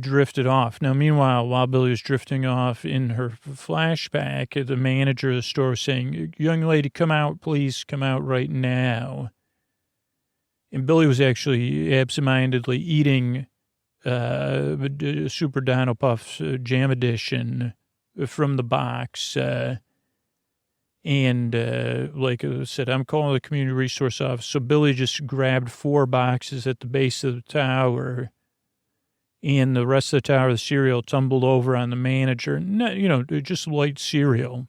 drifted off. Now, meanwhile, while Billie was drifting off in her flashback, the manager of the store was saying, "Young lady, come out, please come out right now." And Billie was actually absentmindedly eating Super Dino Puffs Jam Edition from the box. Like I said, I'm calling the community resource office. So Billie just grabbed 4 boxes at the base of the tower, and the rest of the tower, the cereal tumbled over on the manager. Just light cereal.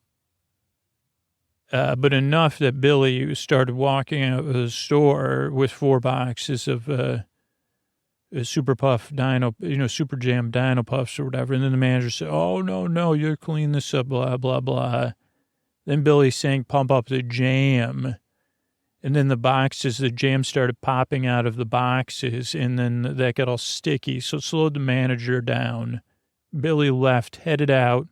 But enough that Billie started walking out of the store with 4 boxes of Super Puff Dino, Super Jam Dino Puffs or whatever. And then the manager said, "Oh, no, you clean this up, blah, blah, blah." Then Billie sang "Pump Up the Jam." And then the jam started popping out of the boxes, and then that got all sticky. So it slowed the manager down. Billie left, headed out,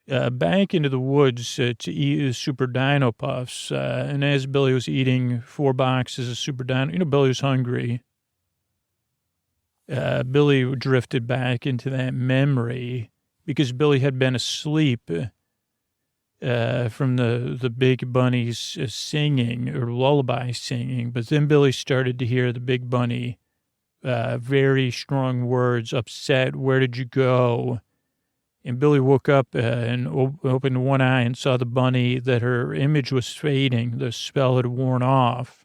back into the woods to eat Super Dino Puffs. And as Billie was eating 4 boxes of Super Dino, Billie was hungry. Billie drifted back into that memory because Billie had been asleep from the big bunny's singing or lullaby singing. But then Billie started to hear the big bunny, very strong words, upset, "Where did you go?" And Billie woke up and opened one eye and saw the bunny, that her image was fading. The spell had worn off.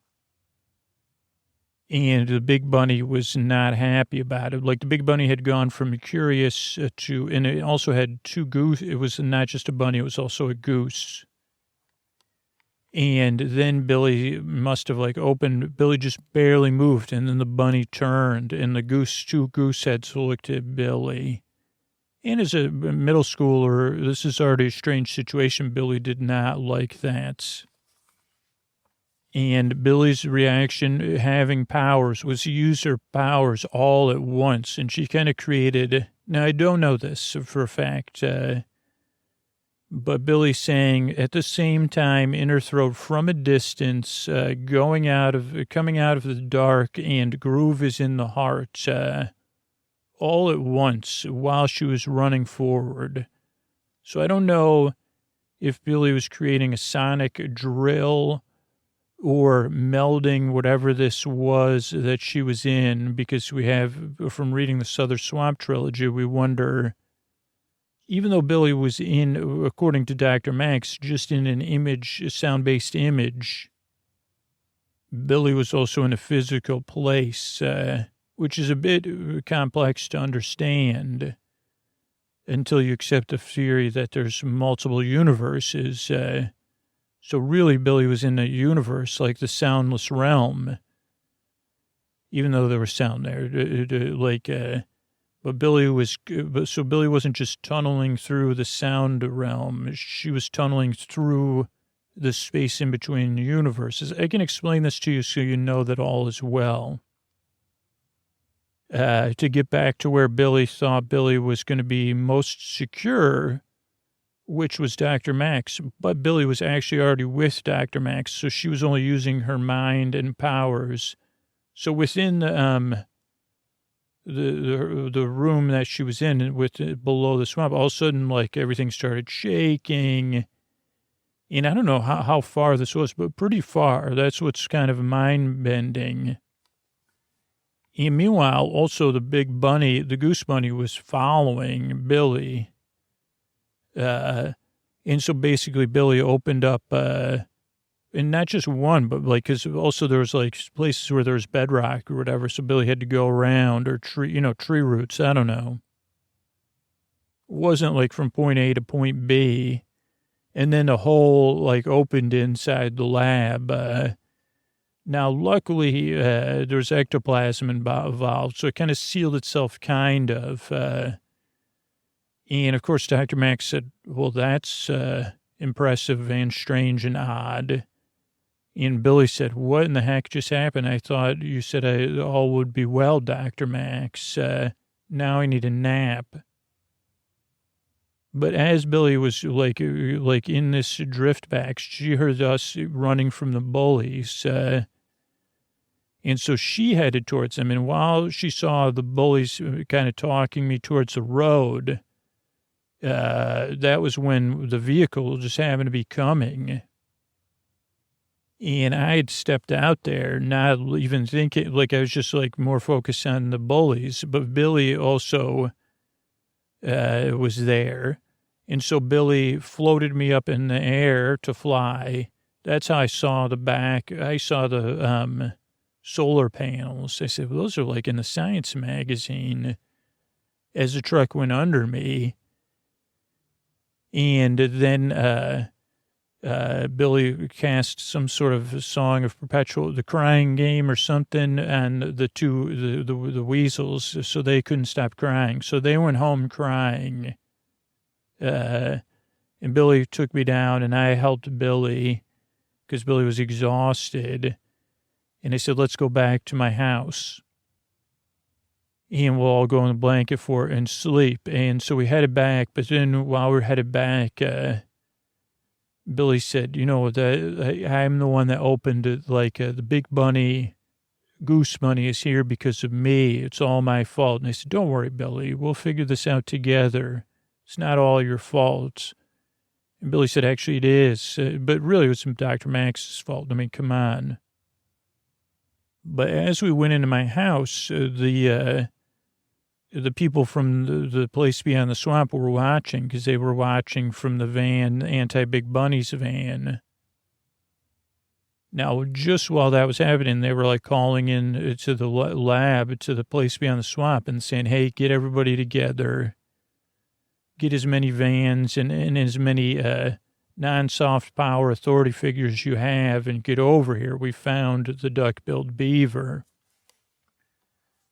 And the big bunny was not happy about it. Like the big bunny had gone from curious to, and it also had 2 goose. It was not just a bunny, it was also a goose. And then Billie must have Billie just barely moved. And then the bunny turned and the 2 goose heads looked at Billie. And as a middle schooler, this is already a strange situation. Billie did not like that. And Billie's reaction, having powers, was to use her powers all at once. And she kind of created, now I don't know this for a fact, but Billie sang at the same time in her throat from a distance, coming out of the dark, and groove is in the heart, all at once while she was running forward. So I don't know if Billie was creating a sonic drill or melding whatever this was that she was in, because we have, from reading the Southern Swamp trilogy, we wonder, even though Billie was in, according to Dr. Max, just in an image, a sound-based image, Billie was also in a physical place, which is a bit complex to understand until you accept the theory that there's multiple universes. So really, Billie was in a universe like the soundless realm, even though there was sound there. But Billie wasn't just tunneling through the sound realm. She was tunneling through the space in between the universes. I can explain this to you so you know that all is well. To get back to where Billie thought Billie was going to be most secure, which was Dr. Max, but Billie was actually already with Dr. Max, so she was only using her mind and powers. So within the room that she was in, below the swamp, all of a sudden, like, everything started shaking. And I don't know how far this was, but pretty far. That's what's kind of mind-bending. And meanwhile, also the big bunny, the goose bunny, was following Billie. And so basically Billie opened up, and not just one, but like, cause also there was like places where there was bedrock or whatever. So Billie had to go around, or tree roots. I don't know. It wasn't like from point A to point B. And then the hole like opened inside the lab. Now, luckily, there's ectoplasm involved, so it kind of sealed itself, kind of. And, of course, Dr. Max said, well, that's impressive and strange and odd. And Billie said, what in the heck just happened? I thought you said all would be well, Dr. Max. Now I need a nap. But as Billie was, like in this drift back, she heard us running from the bullies. And so she headed towards them. And while she saw the bullies kind of talking me towards the road, that was when the vehicle just happened to be coming. And I had stepped out there, not even thinking, like I was just like more focused on the bullies. But Billie also was there. And so Billie floated me up in the air to fly. That's how I saw the back. I saw the solar panels. I said, well, those are like in the science magazine, as the truck went under me. And then Billie cast some sort of song of the crying game or something on the weasels, so they couldn't stop crying. So they went home crying. And Billie took me down, and I helped Billie because Billie was exhausted. And I said, let's go back to my house. And we'll all go in the blanket and sleep. And so we headed back. But then while we were headed back, Billie said, I'm the one that opened it. Like, the big bunny, goose bunny is here because of me. It's all my fault. And I said, don't worry, Billie. We'll figure this out together. It's not all your fault. And Billie said, actually, it is. But really, it was Dr. Max's fault. I mean, come on. But as we went into my house, the people from the place beyond the swamp were watching, because they were watching from the van, anti-Big Bunny's van. Now, just while that was happening, they were like calling in to the lab, to the place beyond the swamp, and saying, hey, get everybody together. Get as many vans and as many non-soft power authority figures you have, and get over here. We found the duck-billed beaver.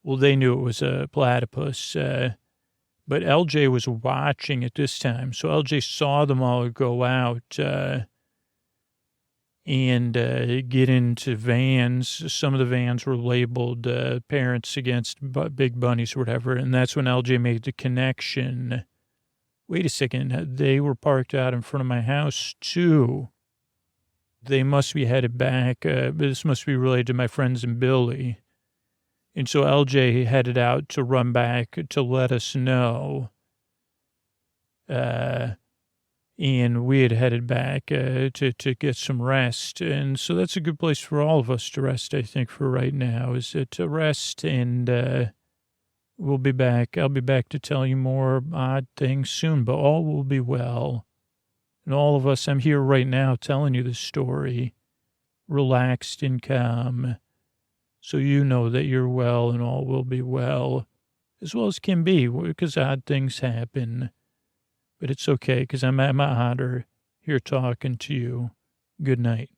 Well, they knew it was a platypus, but LJ was watching at this time. So LJ saw them all go out and get into vans. Some of the vans were labeled Parents Against Big Bunnies or whatever, and that's when LJ made the connection. Wait a second, they were parked out in front of my house, too. They must be headed back. This must be related to my friends and Billie. And so LJ headed out to run back to let us know. And we had headed back to get some rest. And so that's a good place for all of us to rest, I think, for right now, is to rest. And we'll be back. I'll be back to tell you more odd things soon, but all will be well. And all of us, I'm here right now telling you this story, relaxed and calm, so you know that you're well and all will be well, as well as can be, because odd things happen. But it's okay, because I'm at my Otter, here talking to you. Good night.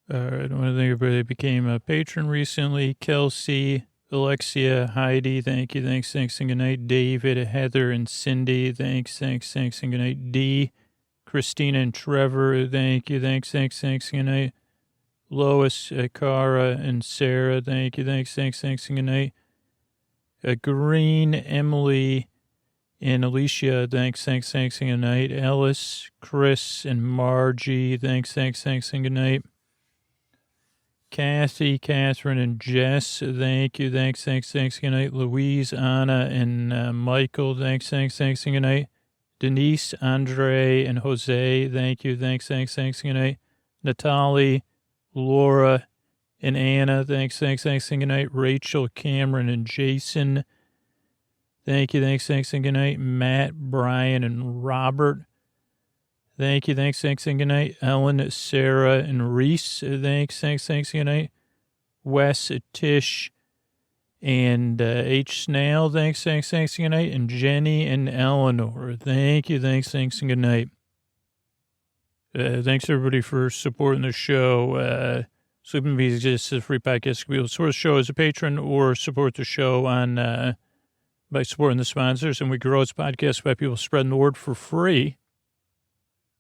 I want to thank everybody that became a patron recently. Kelsey, Alexia, Heidi, thank you, thanks, and good night. David, Heather, and Cindy, thanks, and good night. D, Christina and Trevor, thank you. Thanks. Good night. Lois, Cara, and Sarah, thank you. Thanks. Good night. Green, Emily, and Alicia, thanks. Good night. Ellis, Chris, and Margie, thanks. Good night. Kathy, Catherine, and Jess, thank you. Thanks. Good night. Louise, Anna, and Michael, thanks. Good night. Denise, Andre, and Jose, thank you. Thanks. Good night. Natalie, Laura, and Anna, thanks. Good night. Rachel, Cameron, and Jason, thank you. Thanks. Good night. Matt, Brian, and Robert, thank you. Thanks. Good night. Ellen, Sarah, and Reese, thanks. Good night. Wes, Tish, and H. Snail, thanks. Good night. And Jenny and Eleanor, thank you. Thanks. Good night. Thanks, everybody, for supporting the show. Sleeping Bees exists as a free podcast. You can support the show as a patron or support the show on by supporting the sponsors. And we grow this podcast by people spreading the word for free.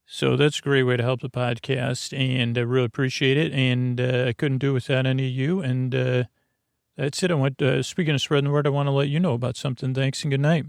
So that's a great way to help the podcast, and I really appreciate it. And I couldn't do it without any of you. And that's it. Speaking of spreading the word, I want to let you know about something. Thanks and good night.